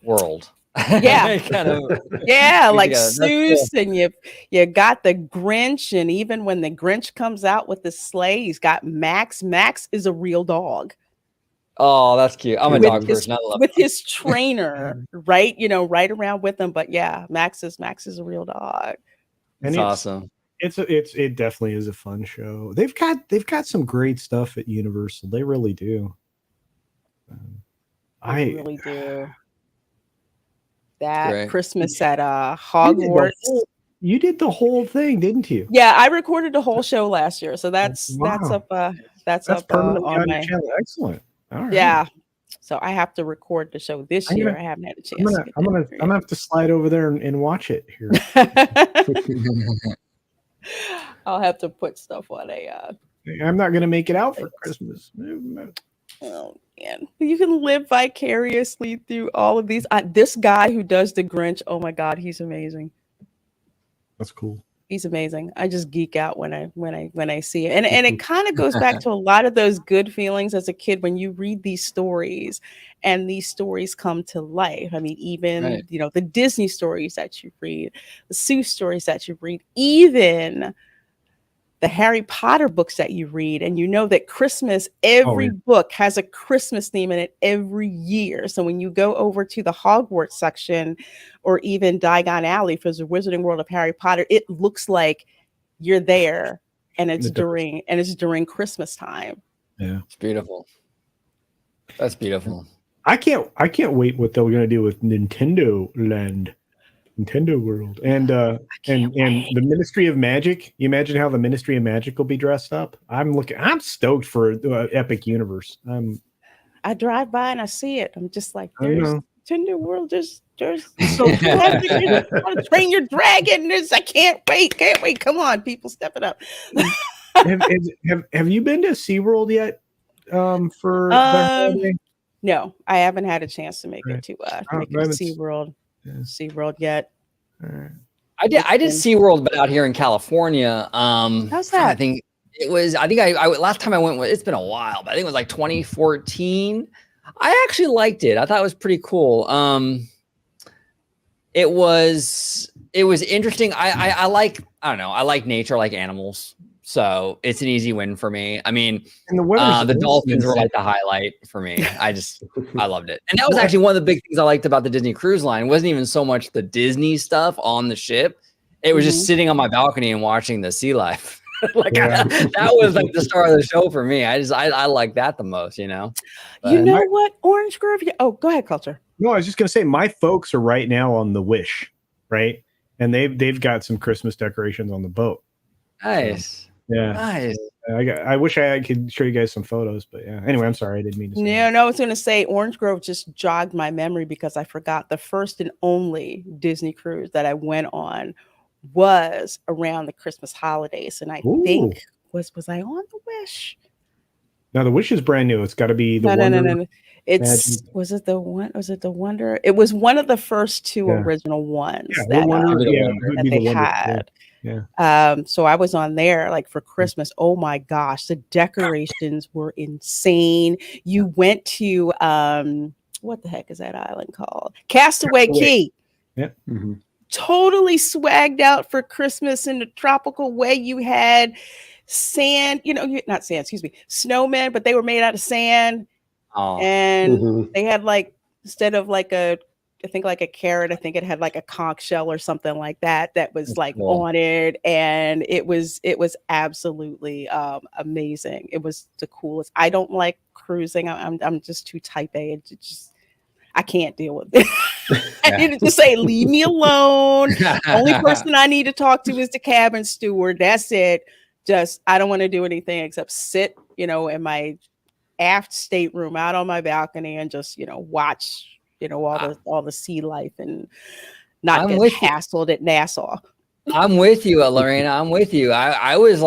world. Yeah. Kind of. Yeah, like Together. Seuss, and you got the Grinch, and even when the Grinch comes out with the sleigh, he's got Max. Max is a real dog. Oh, that's cute. I'm a dog person. I love with his trainer, right? Right around with him. But yeah, Max is a real dog. It's awesome. It definitely is a fun show. They've got some great stuff at Universal. They really do. They really do. That Great. Christmas at Hogwarts. You did the whole thing, didn't you? Yeah, I recorded the whole show last year, so that's up that's up permanently on on my your channel. Excellent. All right. Yeah. So I have to record the show this year. I haven't had a chance. I'm gonna have to slide over there and watch it here. I'll have to put stuff on I'm not gonna make it out for Christmas. Oh man, you can live vicariously through all of these. This guy who does the Grinch, oh my God, he's amazing. That's cool. He's amazing. I just geek out when I see it, and it kind of goes back to a lot of those good feelings as a kid when you read these stories, and these stories come to life. I mean, even the Disney stories that you read, the Seuss stories that you read, even the Harry Potter books that you read, and you know that Christmas, every book has a Christmas theme in it every year. So when you go over to the Hogwarts section, or even Diagon Alley for the Wizarding World of Harry Potter, it looks like you're there, and it's during Christmas time. Yeah, it's beautiful. That's beautiful. I can't wait what they're gonna do with Nintendo Land. Nintendo World and the Ministry of Magic. You imagine how the Ministry of Magic will be dressed up. I'm stoked for Epic Universe. I drive by and I see it. I'm just like, there's Nintendo World. There's so train your dragon. I can't wait. Come on, people, step it up. have you been to SeaWorld yet? No, I haven't had a chance to make it to SeaWorld. SeaWorld yet. I did SeaWorld, but out here in California. How's that? I think it was. I think I last time I went. It's been a while, but I think it was like 2014. I actually liked it. I thought it was pretty cool. It was interesting. I like nature, I like animals. So it's an easy win for me. I mean, and the dolphins were like the highlight for me. I loved it. And that was actually one of the big things I liked about the Disney Cruise Line. It wasn't even so much the Disney stuff on the ship. It was just sitting on my balcony and watching the sea life. That was like the star of the show for me. I like that the most, But, what? Orange Grove. Oh, go ahead, Culture. No, I was just gonna say my folks are right now on the Wish, right? And they've got some Christmas decorations on the boat. Nice. So, yeah. Nice. I wish I could show you guys some photos, but yeah. Anyway, I'm sorry, I didn't mean to say that. No, I was going to say Orange Grove just jogged my memory because I forgot the first and only Disney cruise that I went on was around the Christmas holidays, and I think was I on the Wish? No, the Wish is brand new. It's got to be the No. Was it the Wonder? It was one of the first two original ones that they had. Yeah. So I was on there like for Christmas. Oh my gosh, the decorations were insane. You went to what the heck is that island called? Castaway Key. Yeah. Totally swagged out for Christmas in the tropical way. You had sand, not sand, excuse me, snowmen, but they were made out of sand. Oh. And they had instead of I think like a carrot, I think it had like a conch shell or something like that was like on it, and it was absolutely amazing. It was the coolest. I don't like cruising. I'm just too type A. I can't deal with it. I needed to say, leave me alone. Only person I need to talk to is the cabin steward. That's it. just I don't want to do anything except sit, in my aft stateroom out on my balcony and just, watch, all the sea life and not I'm get with you. hassled at Nassau. I'm with you, Lorena. I'm with you. I was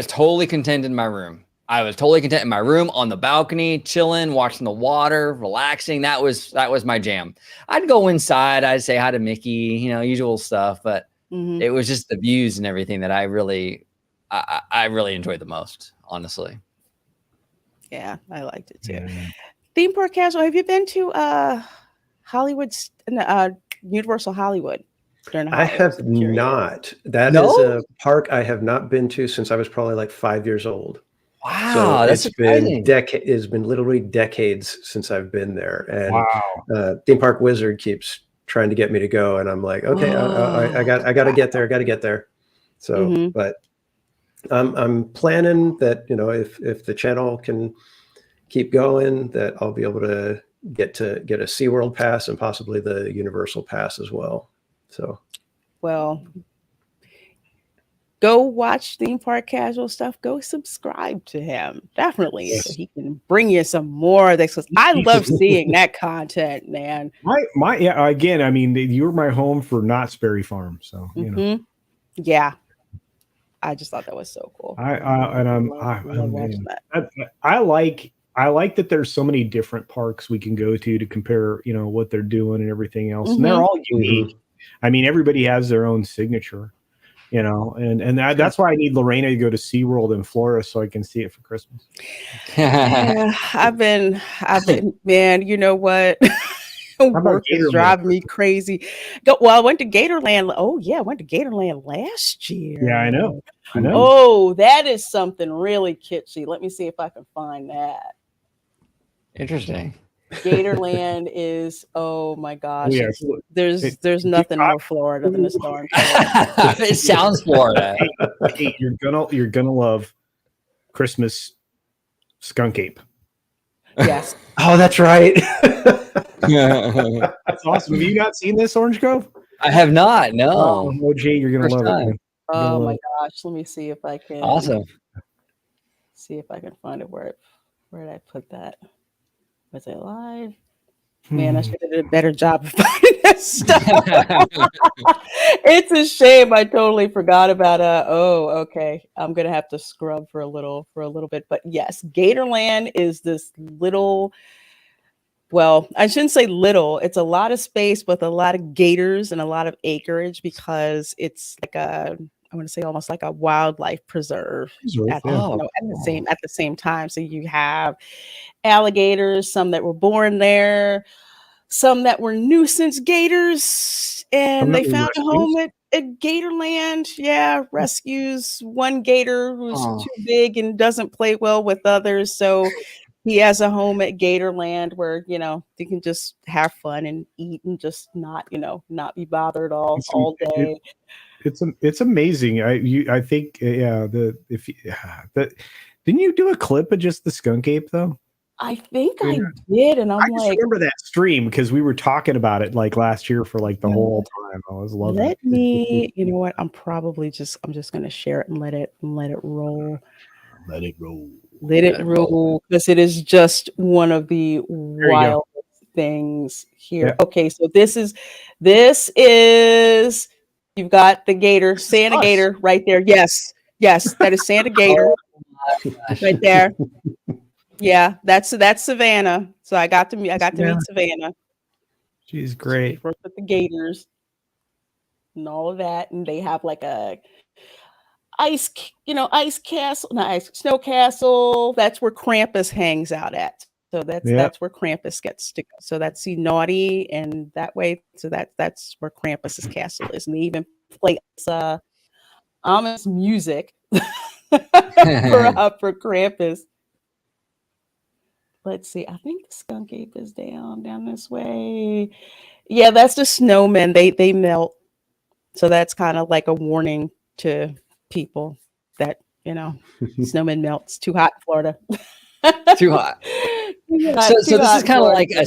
totally content in my room. I was totally content in my room on the balcony, chilling, watching the water, relaxing. That was my jam. I'd go inside. I'd say hi to Mickey, usual stuff. But it was just the views and everything that I really enjoyed the most, honestly. Yeah, I liked it too. Yeah. Theme park casual. Have you been to Hollywood, Universal Hollywood? I have not. That is a park I have not been to since I was probably like 5 years old. Wow, so that's surprising. It's been literally decades since I've been there, and Theme Park Wizard keeps trying to get me to go, and I'm like, okay, I got to get there. I got to get there. So, but I'm planning that if the channel can keep going, that I'll be able to get a SeaWorld pass and possibly the Universal pass as well. So, well, go watch Theme Park Casual stuff. Go subscribe to him. Definitely. Yes. So he can bring you some more of this. I love seeing that content, man. Again, I mean, you were my home for Knott's Berry Farm. So, Yeah. I just thought that was so cool. I like that there's so many different parks we can go to compare, what they're doing and everything else. And they're all unique. I mean, everybody has their own signature, and that's why I need Lorena to go to SeaWorld in Florida so I can see it for Christmas. Yeah, I've been, man, you know what? Work is driving me crazy. I went to Gatorland. Oh yeah, I went to Gatorland last year. Yeah, I know. Oh, that is something really kitschy. Let me see if I can find that. Interesting. Gatorland is, oh my gosh. There's nothing more Florida than this darn place. It sounds Florida. Hey, you're gonna love Christmas skunk ape. Yes. Oh, that's right. That's awesome. Have you not seen this, Orange Grove? I have not. No. Oh, Jay, you're gonna love it. Oh my gosh. Let me see if I can. Awesome. See if I can find it. Where did I put that? Was it live? Man, I should have did a better job of finding that stuff. It's a shame. I totally forgot about okay. I'm gonna have to scrub for a little bit. But yes, Gatorland is this little. Well, I shouldn't say little. It's a lot of space with a lot of gators and a lot of acreage because it's like I want to say almost like a wildlife preserve at the same time. So you have alligators, some that were born there, some that were nuisance gators, and they found a home at Gatorland. Yeah, rescues one gator who's too big and doesn't play well with others. So he has a home at Gatorland where, you can just have fun and eat and just not be bothered all day. It's amazing. I think didn't you do a clip of just the skunk ape though? I think I did, and I just remember that stream because we were talking about it like last year for like the whole time. I was loving it. You know what? I'm just gonna share it and let it roll. Let it roll. Let it roll because it is just one of the wildest things here. Yeah. Okay, so this is you've got the gator, Santa Gator right there. Yes, that is Santa Gator right there. Yeah, that's Savannah. So I got to meet Savannah. She's great. She worked with the gators and all of that, and they have like a snow castle. That's where Krampus hangs out at. So that's where Krampus gets to go. So that's naughty and that way. So that's where Krampus's castle is. And they even play ominous music for Krampus. Let's see. I think the skunk ape is down this way. Yeah, that's the snowmen. They melt. So that's kind of like a warning to people that snowman melts. Too hot in Florida. Too hot. So this is kind of like a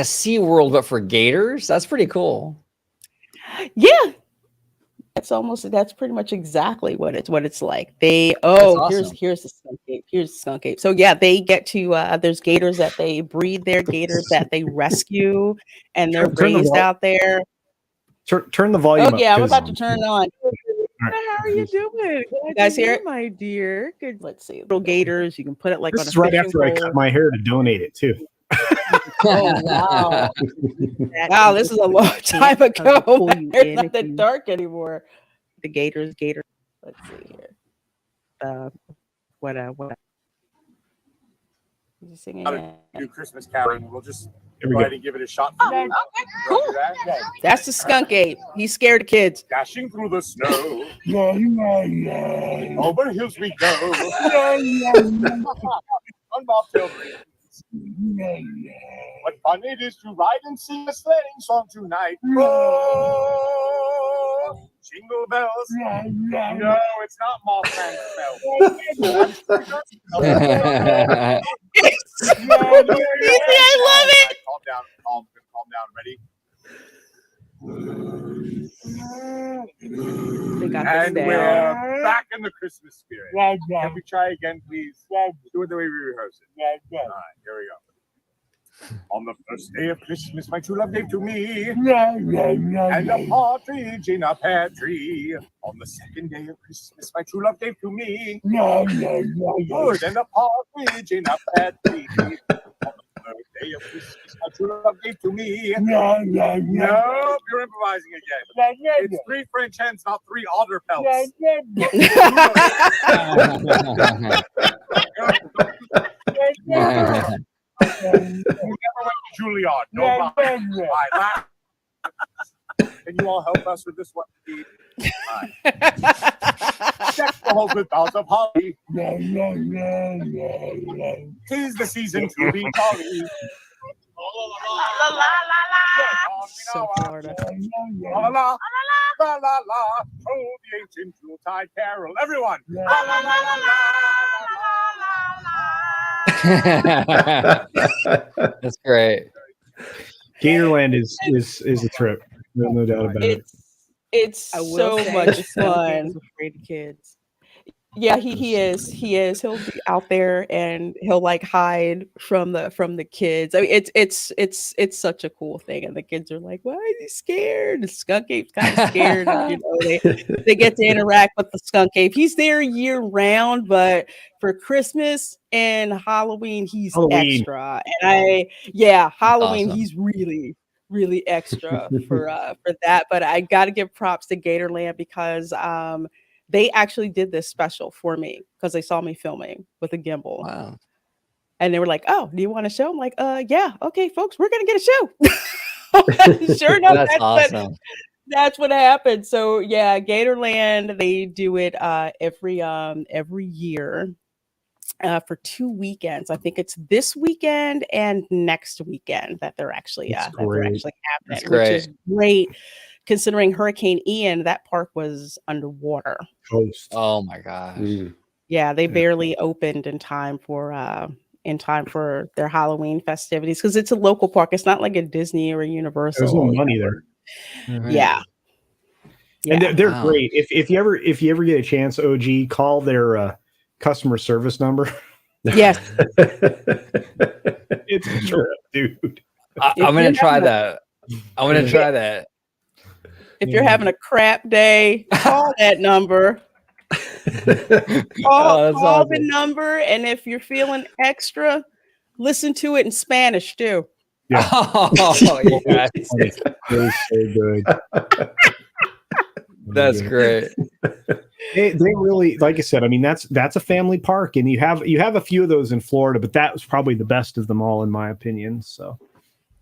SeaWorld, but for gators. That's pretty cool. Yeah. that's pretty much exactly what it's like. awesome. Here's the skunk ape. Here's the skunk ape. So yeah, they get to there's gators that they breed there, gators that they rescue, and they're raised out there. Turn the volume up. Yeah, I'm about to turn on. Right. How are you doing? You guys hear it, my dear? Good. Let's see. Little gators. You can put it like This on a is right fishing after I pole. cut my hair to donate it too. Oh wow! Wow, this is a long time ago. It's not that dark anymore. The gators. Let's see here. What? Is he singing? Do Christmas caroling. We'll just Here we go go. ahead and give it a shot. Okay, cool. That's the skunk ape. He's scared of kids. Dashing through the snow. Over hills we go. On bobtail breeze. What fun it is to ride and sing a sledding song tonight. Oh, jingle bells. No, it's not Mothman smell. I love it. Calm down. Calm down. Ready? They got And this we're back in the Christmas spirit. Can we try again, please? Do it the way we rehearsed it. All right, here we go. On the first day of Christmas, my true love gave to me, and a partridge in a pear tree. On the second day of Christmas, my true love gave to me, good, and a partridge in a pear tree. On the third day of Christmas, my true love gave to me. No, you're improvising again. It's 3 French hens, not 3 otter pelts. Who never went to Juilliard? No lie. Right, laugh. Can you all help us with this one, please? Right. Check the halls with boughs of holly. 'Tis the season to be jolly. So Florida. La la la la la la. Oh, the ancient Yuletide carol. Everyone. La la la la la That's great. Gatorland is a trip. No doubt about it. It's so much fun. Afraid of kids. Yeah, he is. He'll be out there and he'll like hide from the kids. I mean, it's such a cool thing, and the kids are like, "Why is he scared?" The skunk ape's kind of scared. And, they get to interact with the skunk ape. He's there year round, but for Christmas and Halloween, he's extra. And Halloween, awesome. he's really extra for that. But I got to give props to Gatorland because they actually did this special for me because they saw me filming with a gimbal. Wow. And they were like, "Oh, do you want a show?" I'm like, yeah, okay, folks, we're gonna get a show. Sure enough, That's awesome. That's what happened. So yeah, Gatorland, they do it every year for 2 weekends. I think it's this weekend and next weekend that they're actually happening, which is great. Considering Hurricane Ian, that park was underwater. Oh my gosh. Yeah, they barely opened in time for their Halloween festivities because it's a local park. It's not like a Disney or a Universal. There's no money there. Mm-hmm. Yeah. And they're great. If you ever get a chance, OG, call their customer service number. Yes. It's a trip, dude. I'm gonna try that. I'm gonna try that. If you're having a crap day, call that number. Call the number, and if you're feeling extra, listen to it in Spanish too. Yeah. Oh, yes. That is so good. That's great. They really, like I said, I mean, that's a family park, and you have a few of those in Florida, but that was probably the best of them all, in my opinion. So.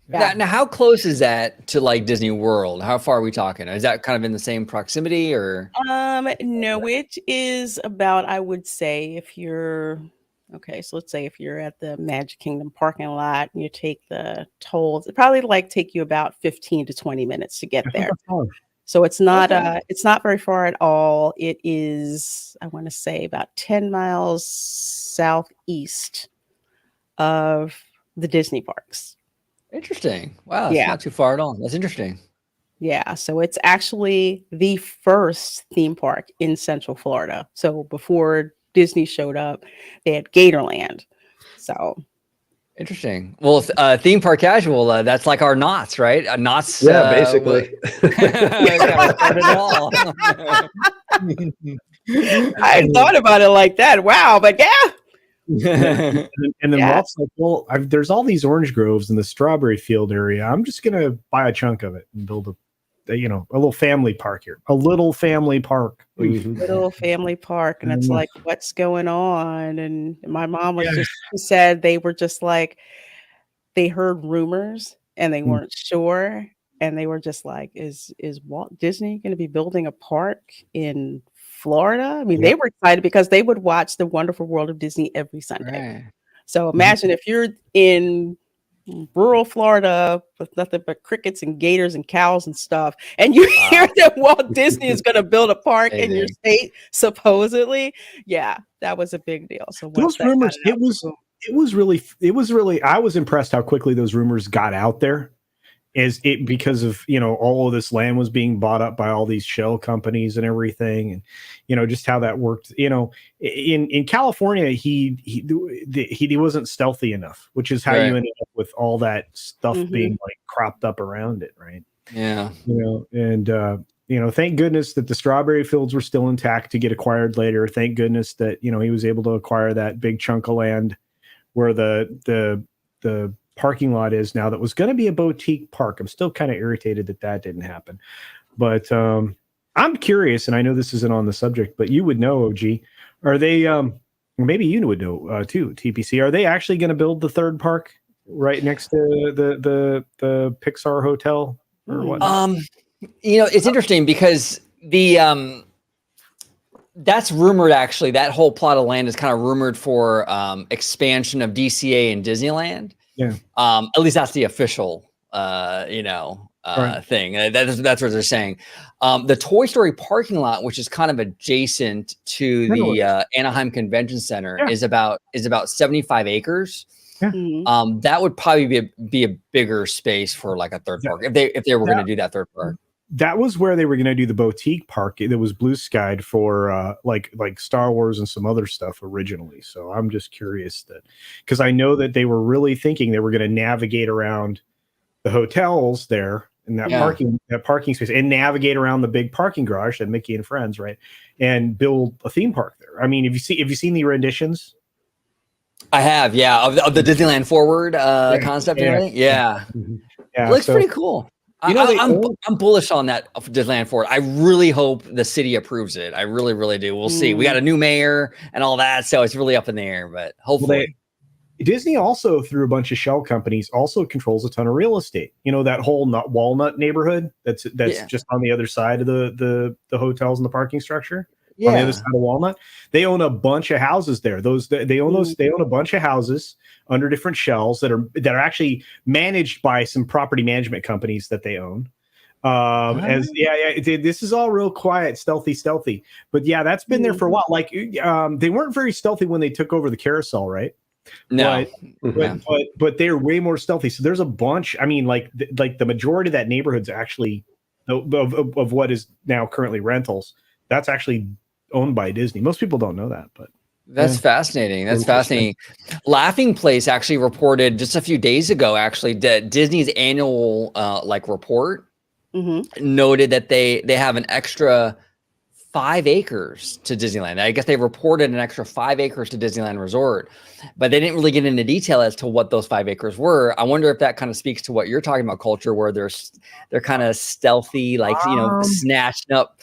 Yeah. Now, how close is that to like Disney World? How far are we talking? Is that kind of in the same proximity, or? No, it is about, I would say, if you're so let's say if you're at the Magic Kingdom parking lot and you take the tolls, it probably take you about 15 to 20 minutes to get there. So it's not very far at all. It is, I want to say, about 10 miles southeast of the Disney parks. Interesting. Wow, it's not too far at all. That's interesting. Yeah, so it's actually the first theme park in Central Florida. So before Disney showed up, they had Gatorland. So Interesting. Well, theme park casual, that's like our knots, right? Knots. Yeah, basically. Kind of started it all. I hadn't thought about it like that. Wow, but yeah. And then Rolf's like, well, there's all these orange groves in the strawberry field area. I'm just gonna buy a chunk of it and build a little family park here. A little family park. Little family park. And it's like, what's going on? And my mom was just said they were just like, they heard rumors and they weren't sure. And they were just like, is Walt Disney going to be building a park in Florida? I mean, they were excited because they would watch The Wonderful World of Disney every Sunday. Right. So imagine if you're in rural Florida with nothing but crickets and gators and cows and stuff, and you hear that Walt Disney is going to build a park in your state, supposedly. Yeah, that was a big deal. So those rumors, it was really, I was impressed how quickly those rumors got out there. Because of all of this land was being bought up by all these shell companies and everything, and just how that worked. In California, he wasn't stealthy enough, which is how you ended up with all that stuff being like cropped up around it, right? Yeah. Thank goodness that the strawberry fields were still intact to get acquired later. Thank goodness that he was able to acquire that big chunk of land where the parking lot is now that was going to be a boutique park. I'm still kind of irritated that didn't happen, but I'm curious, and I know this isn't on the subject, but you would know, OG, are they maybe you would know too, TPC, are they actually going to build the third park right next to the Pixar hotel or what? It's interesting because that's rumored, actually. That whole plot of land is kind of rumored for expansion of DCA and Disneyland. Yeah. At least that's the official, thing. That's what they're saying. The Toy Story parking lot, which is kind of adjacent to the Anaheim Convention Center, is about 75 acres. Yeah. That would probably be a bigger space for like a third park if they were going to do that third park. That was where they were going to do the boutique park that was blue skied for like Star Wars and some other stuff originally. So I'm just curious because I know that they were really thinking they were going to navigate around the hotels there in that parking space and navigate around the big parking garage that Mickey and Friends, right, and build a theme park there. I mean, have you seen the renditions? I have, of the Disneyland Forward concept and everything. Yeah, it looks pretty cool. I'm bullish on that Disneyland Forward. I really hope the city approves it. I really, really do. We'll see. We got a new mayor and all that, so it's really up in the air. But hopefully, Disney also, through a bunch of shell companies, also controls a ton of real estate. That whole Walnut neighborhood that's just on the other side of the hotels and the parking structure. On the other side of Walnut, they own a bunch of houses there. They own a bunch of houses under different shells that are actually managed by some property management companies that they own. This is all real quiet, stealthy. But that's been there for a while. Like they weren't very stealthy when they took over the carousel, right? No, but they're way more stealthy. So there's a bunch. I mean, like the majority of that neighborhood's actually of what is now currently rentals. That's actually owned by Disney. Most people don't know that, but that's fascinating. That's fascinating. Laughing Place actually reported just a few days ago, actually, that Disney's annual report noted that they have an extra 5 acres to Disneyland. I guess they reported an extra 5 acres to Disneyland Resort, but they didn't really get into detail as to what those 5 acres were. I wonder if that kind of speaks to what you're talking about, culture, where they're kind of stealthy, like snatching up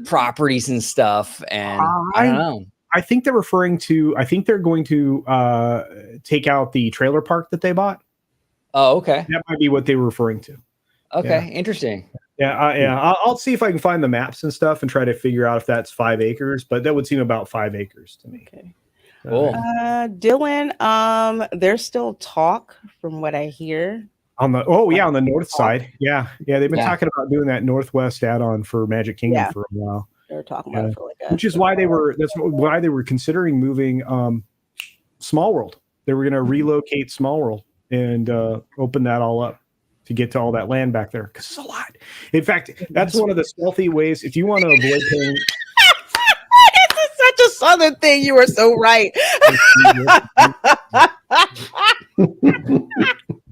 properties and stuff. And I don't know. I think they're referring to. I think they're going to take out the trailer park that they bought. Oh, okay. That might be what they were referring to. Okay, interesting. I'll see if I can find the maps and stuff and try to figure out if that's 5 acres. But that would seem about 5 acres to me. Okay. Cool. Dylan, there's still talk from what I hear. On the north side. Yeah. They've been talking about doing that northwest add-on for Magic Kingdom for a while. They were talking about it for which is why that's why they were considering moving Small World. They were going to relocate Small World and open that all up to get to all that land back there because it's a lot. In fact, that's one of the stealthy ways if you want to avoid paying. It's such a southern thing. You are so right.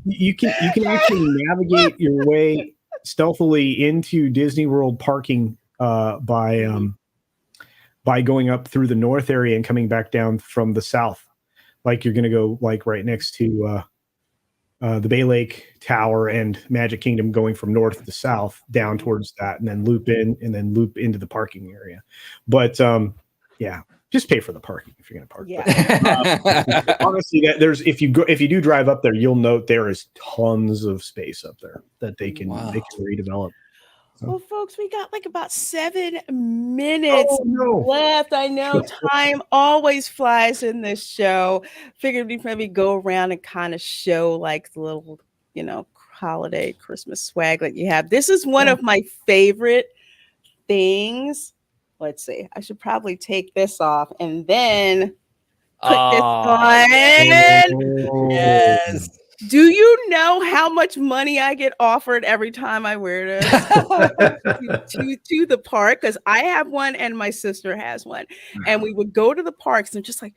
You can actually navigate your way stealthily into Disney World parking by going up through the north area and coming back down from the south. Like you're going to go like right next to the Bay Lake Tower and Magic Kingdom, going from north to south down towards that, and then loop in and then loop into the parking area. But yeah, just pay for the parking if you're going to park. Yeah. Honestly, if you do drive up there, you'll note there is tons of space up there that they can redevelop. Well, folks, we got like about 7 minutes left. I know time always flies in this show. Figured we'd maybe go around and kind of show like the little, holiday Christmas swag that you have. This is one of my favorite things. Let's see. I should probably take this off and then put this on. Yes. Do you know how much money I get offered every time I wear this to the park? Because I have one and my sister has one. And we would go to the parks and just like,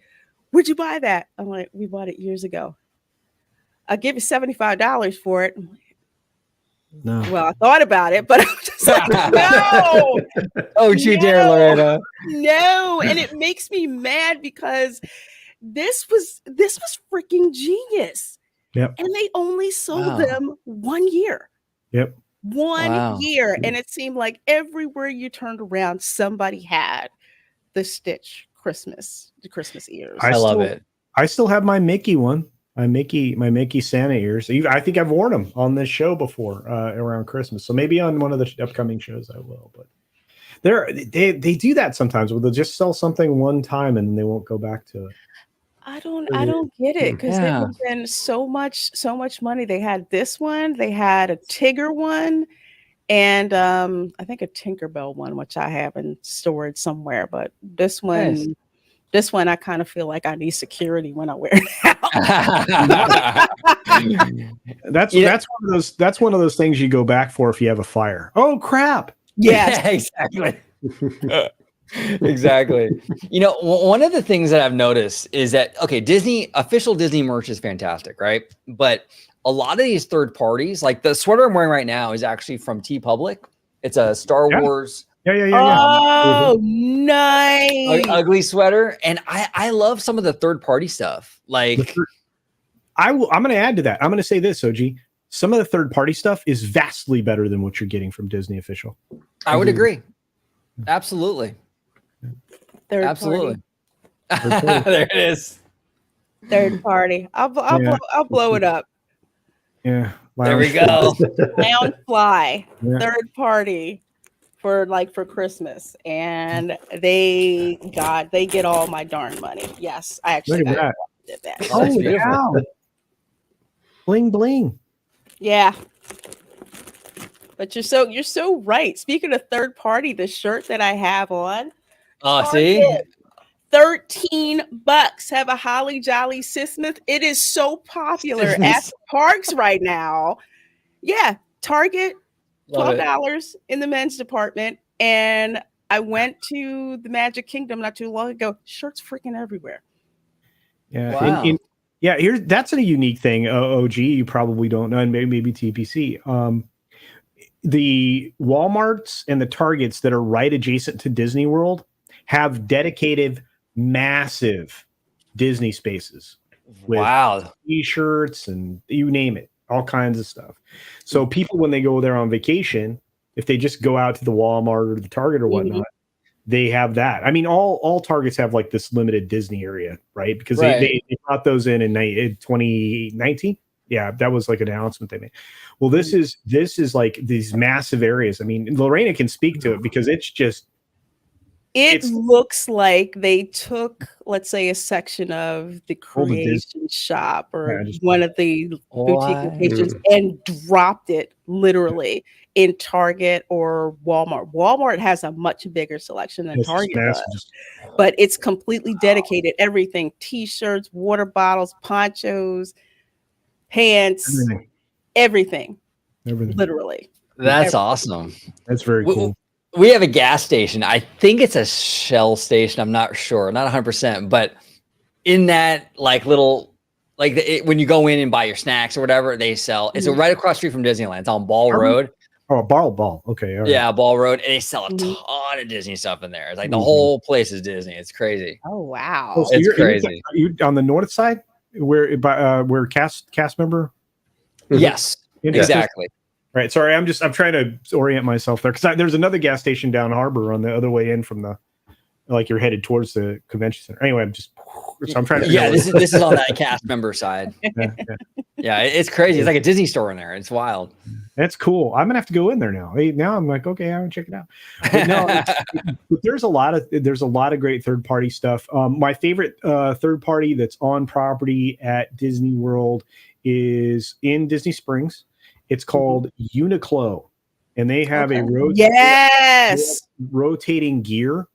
where'd you buy that? I'm like, we bought it years ago. I'll give you $75 for it. No. Well, I thought about it, but I'm just like, no. Oh, you dare, Lorena. No. And it makes me mad because this was freaking genius. Yep. And they only sold them 1 year. Yep. One year. And it seemed like everywhere you turned around, somebody had the Stitch the Christmas ears. I love it. I still have my Mickey one. My Mickey Santa ears. I think I've worn them on this show before around Christmas. So maybe on one of the upcoming shows I will. But they do that sometimes where they'll just sell something one time and they won't go back to it. I don't get it because it would have been so much money. They had this one, they had a Tigger one, and I think a Tinkerbell one, which I have in storage somewhere. But this one, I kind of feel like I need security when I wear it out. That's one of those things you go back for if you have a fire. Oh crap! Yes. Yeah, exactly. Exactly. One of the things that I've noticed is that official Disney merch is fantastic, right? But a lot of these third parties, like the sweater I'm wearing right now, is actually from T-Public. It's a Star Wars. Yeah. Oh, nice. Ugly sweater, and I love some of the third party stuff. Like, I'm going to add to that. I'm going to say this, OG. Some of the third party stuff is vastly better than what you're getting from Disney official. I would agree. Absolutely. Absolutely. There it is. Third party. I'll blow it up. Yeah. There we go. Loungefly. Yeah. Third party for Christmas, and they get all my darn money. Yes, I actually did that. Oh, wow. Bling bling. Yeah. But you're so right. Speaking of third party, the shirt that I have on. See? $13. Have a Holly Jolly Sismuth. It is so popular at the parks right now. Yeah, Target, $12 in the men's department. And I went to the Magic Kingdom not too long ago. Shirts freaking everywhere. Yeah. Wow. That's a unique thing. OG, you probably don't know, and maybe TPC. The Walmarts and the Targets that are right adjacent to Disney World have dedicated massive Disney spaces with t-shirts and you name it, all kinds of stuff. So people, when they go there on vacation, if they just go out to the Walmart or the Target or whatnot, they have that. I mean, all Targets have like this limited Disney area, right? Because they brought those in 2019. Yeah, that was like an announcement they made. Well, this is like these massive areas. I mean, Lorena can speak to it because it looks like they took, let's say, a section of the creation shop or one of the boutique locations and dropped it literally in Target or Walmart. Walmart has a much bigger selection than Target does, but it's completely dedicated. Everything: t-shirts, water bottles, ponchos, pants, everything. Everything. Literally. That's awesome. That's very cool. We have a gas station. I think it's a Shell station. I'm not sure, not 100%, but in that like little, like when you go in and buy your snacks or whatever, they sell. It's right across the street from Disneyland. It's on Ball Road. Oh, Ball. Okay. All right. Yeah, Ball Road. And they sell a ton of Disney stuff in there. It's like the whole place is Disney. It's crazy. Oh wow. Oh, so it's crazy. You on the north side where cast member? Yes, exactly. Right. Sorry, I'm trying to orient myself there because there's another gas station down Harbor on the other way in from the, like you're headed towards the convention center. Anyway, I'm trying to. Yeah, this is on that cast member side. Yeah, it's crazy. It's like a Disney store in there. It's wild. That's cool. I'm gonna have to go in there now. Now I'm like, okay, I'm gonna check it out. But no, but there's a lot of great third party stuff. My favorite third party that's on property at Disney World is in Disney Springs. It's called Uniqlo, and they have a rotating gear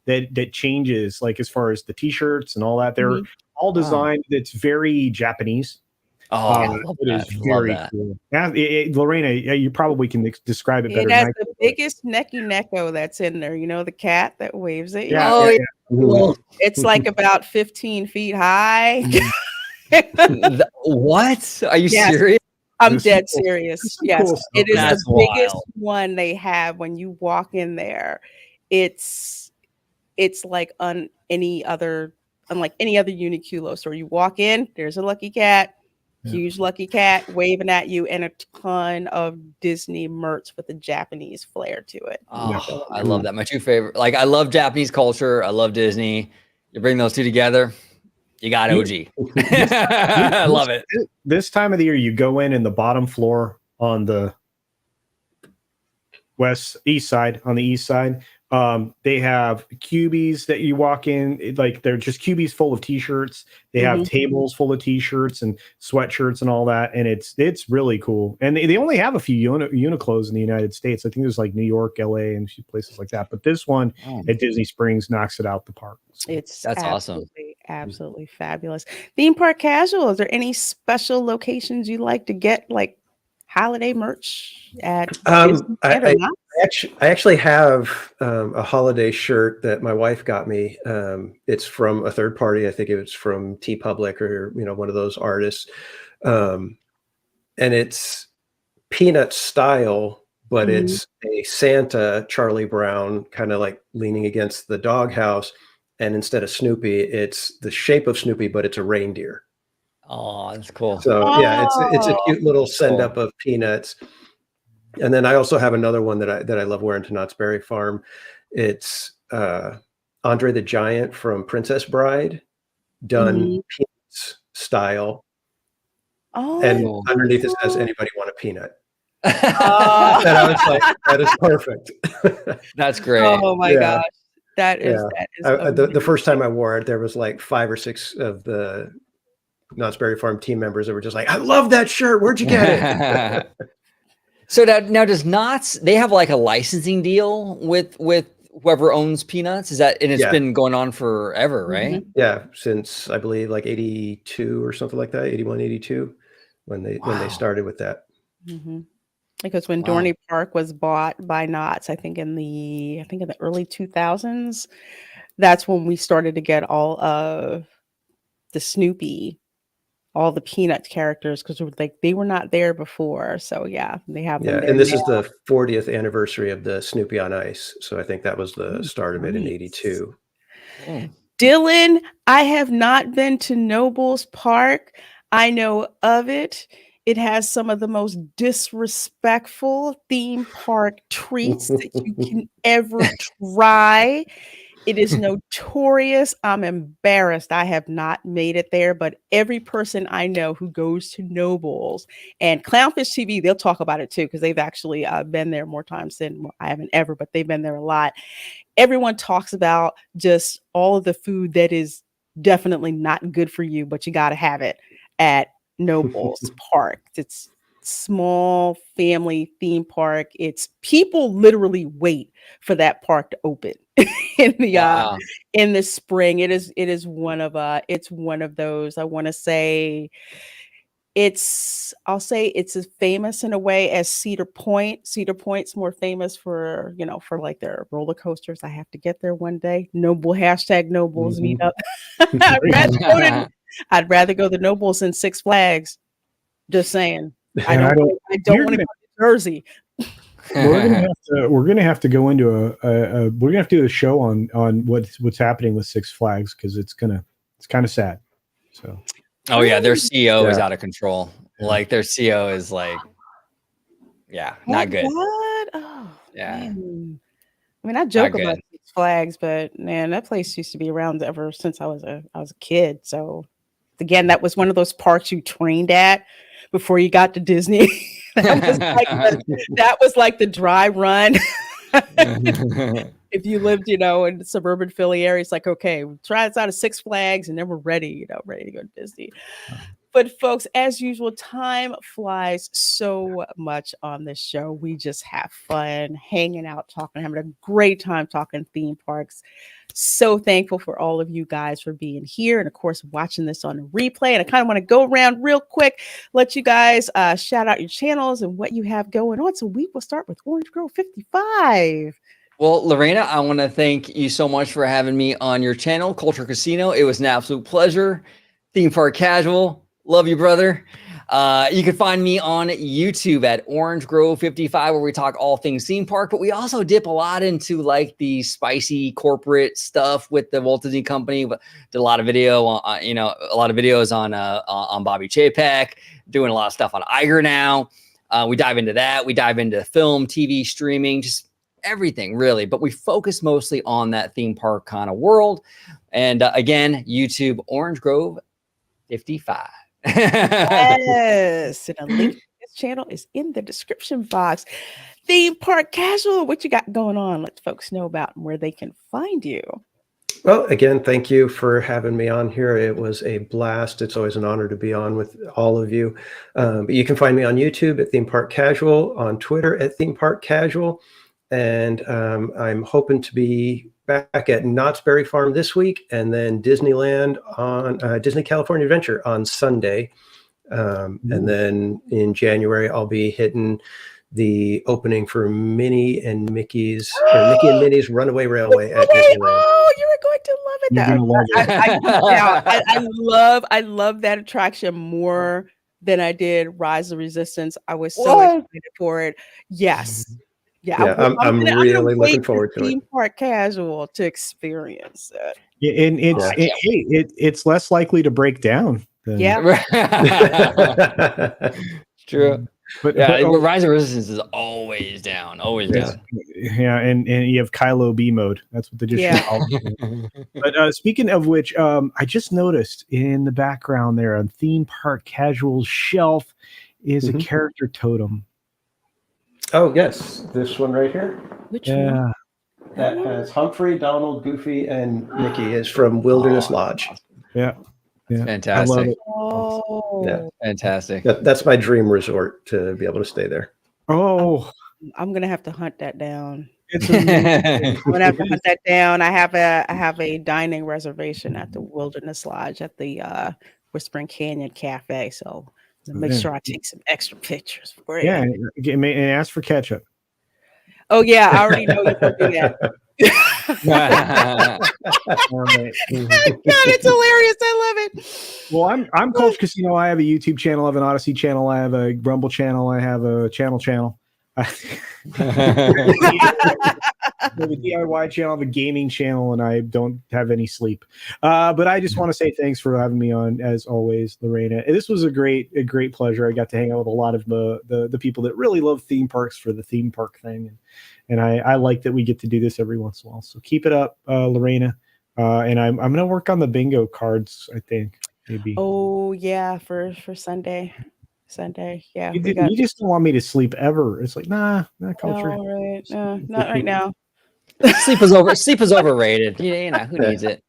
that changes, like as far as the t-shirts and all that. They're all designed. It's very Japanese. It is very cool. Lorena, you probably can describe it better. It has the biggest neko that's in there. You know, the cat that waves at you. It's like about 15 feet high. What? Are you serious? I'm dead serious. Yes, cool it is That's the biggest wild. one they have when you walk in there. It's like unlike any other Uniqlo store. You walk in, there's a lucky cat, huge lucky cat waving at you, and a ton of Disney merch with a Japanese flair to it. Oh, I love that. My two favorite. Like, I love Japanese culture. I love Disney. You bring those two together, you got OG. I love it. This time of the year, you go in the bottom floor on the east side. They have cubies that you walk in, like they're just cubies full of t-shirts. They have tables full of t-shirts and sweatshirts and all that, and it's really cool. And they only have a few Uniqlos in the United States. I think there's like New York, LA, and a few places like that. But this one at Disney Springs knocks it out the park. That's awesome. Absolutely fabulous. Theme park casual. Is there any special locations you like to get like holiday merch at? I actually have a holiday shirt that my wife got me. It's from a third party. I think it was from TeePublic or one of those artists, and it's Peanut style, but it's a Santa Charlie Brown, kind of like leaning against the doghouse, and instead of Snoopy, it's the shape of Snoopy, but it's a reindeer. Oh, that's cool. So it's a cute little send up of Peanuts. And then I also have another one that I love wearing to Knott's Berry Farm. It's Andre the Giant from Princess Bride, done Peanuts style. And underneath it says, "Anybody want a peanut?" And I was like, that is perfect. That's great. Oh my gosh. That is the first time I wore it, there was like 5 or 6 of the Knott's Berry Farm team members that were just like, "I love that shirt. Where'd you get it?" So now does Knott's, they have like a licensing deal with whoever owns Peanuts? Is that, and it's been going on forever, right? Yeah, since I believe like 82 or something like that, 81, 82, when they started with that. Because when Dorney Park was bought by Knott's, I think in the early 2000s, that's when we started to get all of the Snoopy, all the Peanuts characters, because they were not there before. So they have them there and this now. is the 40th anniversary of the Snoopy on Ice. So I think that was the start of it in 82. Dylan, I have not been to Nobles Park. I know of it. It has some of the most disrespectful theme park treats that you can ever try. It is notorious. I'm embarrassed. I have not made it there, but every person I know who goes to Nobles and Clownfish TV, they'll talk about it too, because they've actually been there more times than I haven't ever, but they've been there a lot. Everyone talks about just all of the food that is definitely not good for you, but you got to have it at Nobles Park. It's small family theme park. It's people literally wait for that park to open in the spring. It is one of those. I want to say I'll say it's as famous in a way as Cedar Point. Cedar Point's more famous for, for like their roller coasters. I have to get there one day. Noble, hashtag Nobles meet up. I'd rather go to Nobles than Six Flags. Just saying. I don't want to go to Jersey. We're gonna have to go into we're gonna have to do a show on what's happening with Six Flags, because it's kind of sad. So oh yeah, their CEO is out of control. Like their CEO is like, not good. What? Oh, yeah. Man. I mean, I joke about Six Flags, but man, that place used to be around ever since I was a kid. So again, that was one of those parks you trained at before you got to Disney. that was like the dry run. If you lived, in the suburban Philly area, it's like, okay, we'll try this out of Six Flags, and then we're ready to go to Disney. But folks, as usual, time flies so much on this show. We just have fun hanging out, talking, having a great time talking theme parks. So thankful for all of you guys for being here, and of course watching this on a replay. And I kind of want to go around real quick, let you guys shout out your channels and what you have going on. So we will start with Orange Grove 55. Well, Lorena, I want to thank you so much for having me on your channel, Culture Casino. It was an absolute pleasure. Theme Park Casual, love you, brother. You can find me on YouTube at Orange Grove 55, where we talk all things theme park, but we also dip a lot into like the spicy corporate stuff with the Walt Disney Company. But did a lot of video, a lot of videos on Bobby Chapek, doing a lot of stuff on Iger now. We dive into that. We dive into film, TV, streaming, just everything really. But we focus mostly on that theme park kind of world. And again, YouTube, Orange Grove 55. Yes, and a link to this channel is in the description box. Theme Park Casual, what you got going on? Let folks know about where they can find you. Well, again, thank you for having me on here. It was a blast. It's always an honor to be on with all of you. But you can find me on YouTube at Theme Park Casual, on Twitter at Theme Park Casual, and I'm hoping to be back at Knott's Berry Farm this week, and then Disneyland on Disney California Adventure on Sunday. And then in January, I'll be hitting the opening for Minnie and Minnie's Runaway Railway at Disneyland. Oh, you are going to love it. You're gonna love it. I love that attraction more than I did Rise of Resistance. I was so excited for it. Yes. Yeah, I'm really looking forward to it. Theme Park Casual to experience it. Yeah, and it's less likely to break down. True. But Rise of Resistance is always down. Down. Yeah, and you have Kylo B mode. That's what they just call it. But speaking of which, I just noticed in the background there on Theme Park Casual's shelf is a character totem. Oh yes, this one right here. Which one? That has Humphrey, Donald, Goofy, and Mickey. Is from Wilderness Lodge. Yeah. Fantastic. I love it. Oh, yeah, fantastic. That's my dream resort, to be able to stay there. Oh, I'm gonna have to hunt that down. it's amazing. I'm gonna have to hunt that down. I have a dining reservation at the Wilderness Lodge at the Whispering Canyon Cafe. So make sure I take some extra pictures for it. Yeah, and ask for ketchup. Oh yeah, I already know you're gonna do that. Right. God, it's hilarious. I love it. Well, I'm Culture Casino. I have a YouTube channel, I have an Odyssey channel, I have a Rumble channel, I have a channel. I have a DIY channel, I have a gaming channel, and I don't have any sleep. But I just want to say thanks for having me on, as always, Lorena. This was a great pleasure. I got to hang out with a lot of the people that really love theme parks for the theme park thing, and I like that we get to do this every once in a while. So keep it up, Lorena. And I'm gonna work on the bingo cards, I think, maybe. Oh yeah, for Sunday. Yeah. You just don't want me to sleep ever. It's like, nah, not Culture. No, right. No, not right now. Sleep is overrated. You know, who needs it?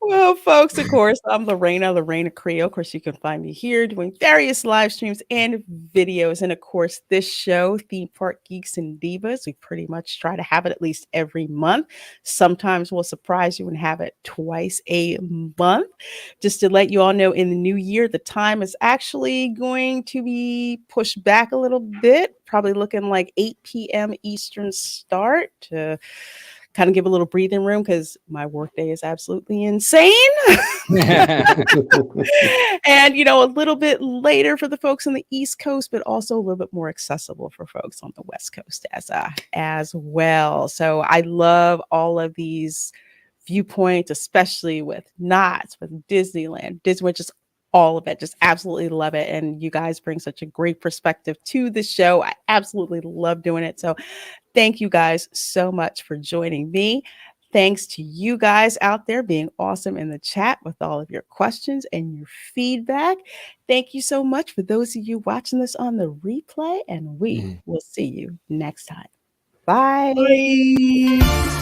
Well, folks, of course, I'm the Reina Creole. Of course, you can find me here doing various live streams and videos. And of course, this show, Theme Park Geeks and Divas, we pretty much try to have it at least every month. Sometimes we'll surprise you and have it twice a month. Just to let you all know, in the new year, the time is actually going to be pushed back a little bit, probably looking like 8 p.m. Eastern start to kind of give a little breathing room because my workday is absolutely insane. And, you know, a little bit later for the folks on the East Coast, but also a little bit more accessible for folks on the West Coast as well. So I love all of these viewpoints, especially with Knots, with Disneyland, just all of it. Just absolutely love it. And you guys bring such a great perspective to the show. I absolutely love doing it. So thank you guys so much for joining me. Thanks to you guys out there being awesome in the chat with all of your questions and your feedback. Thank you so much for those of you watching this on the replay, and we will see you next time. Bye. Bye.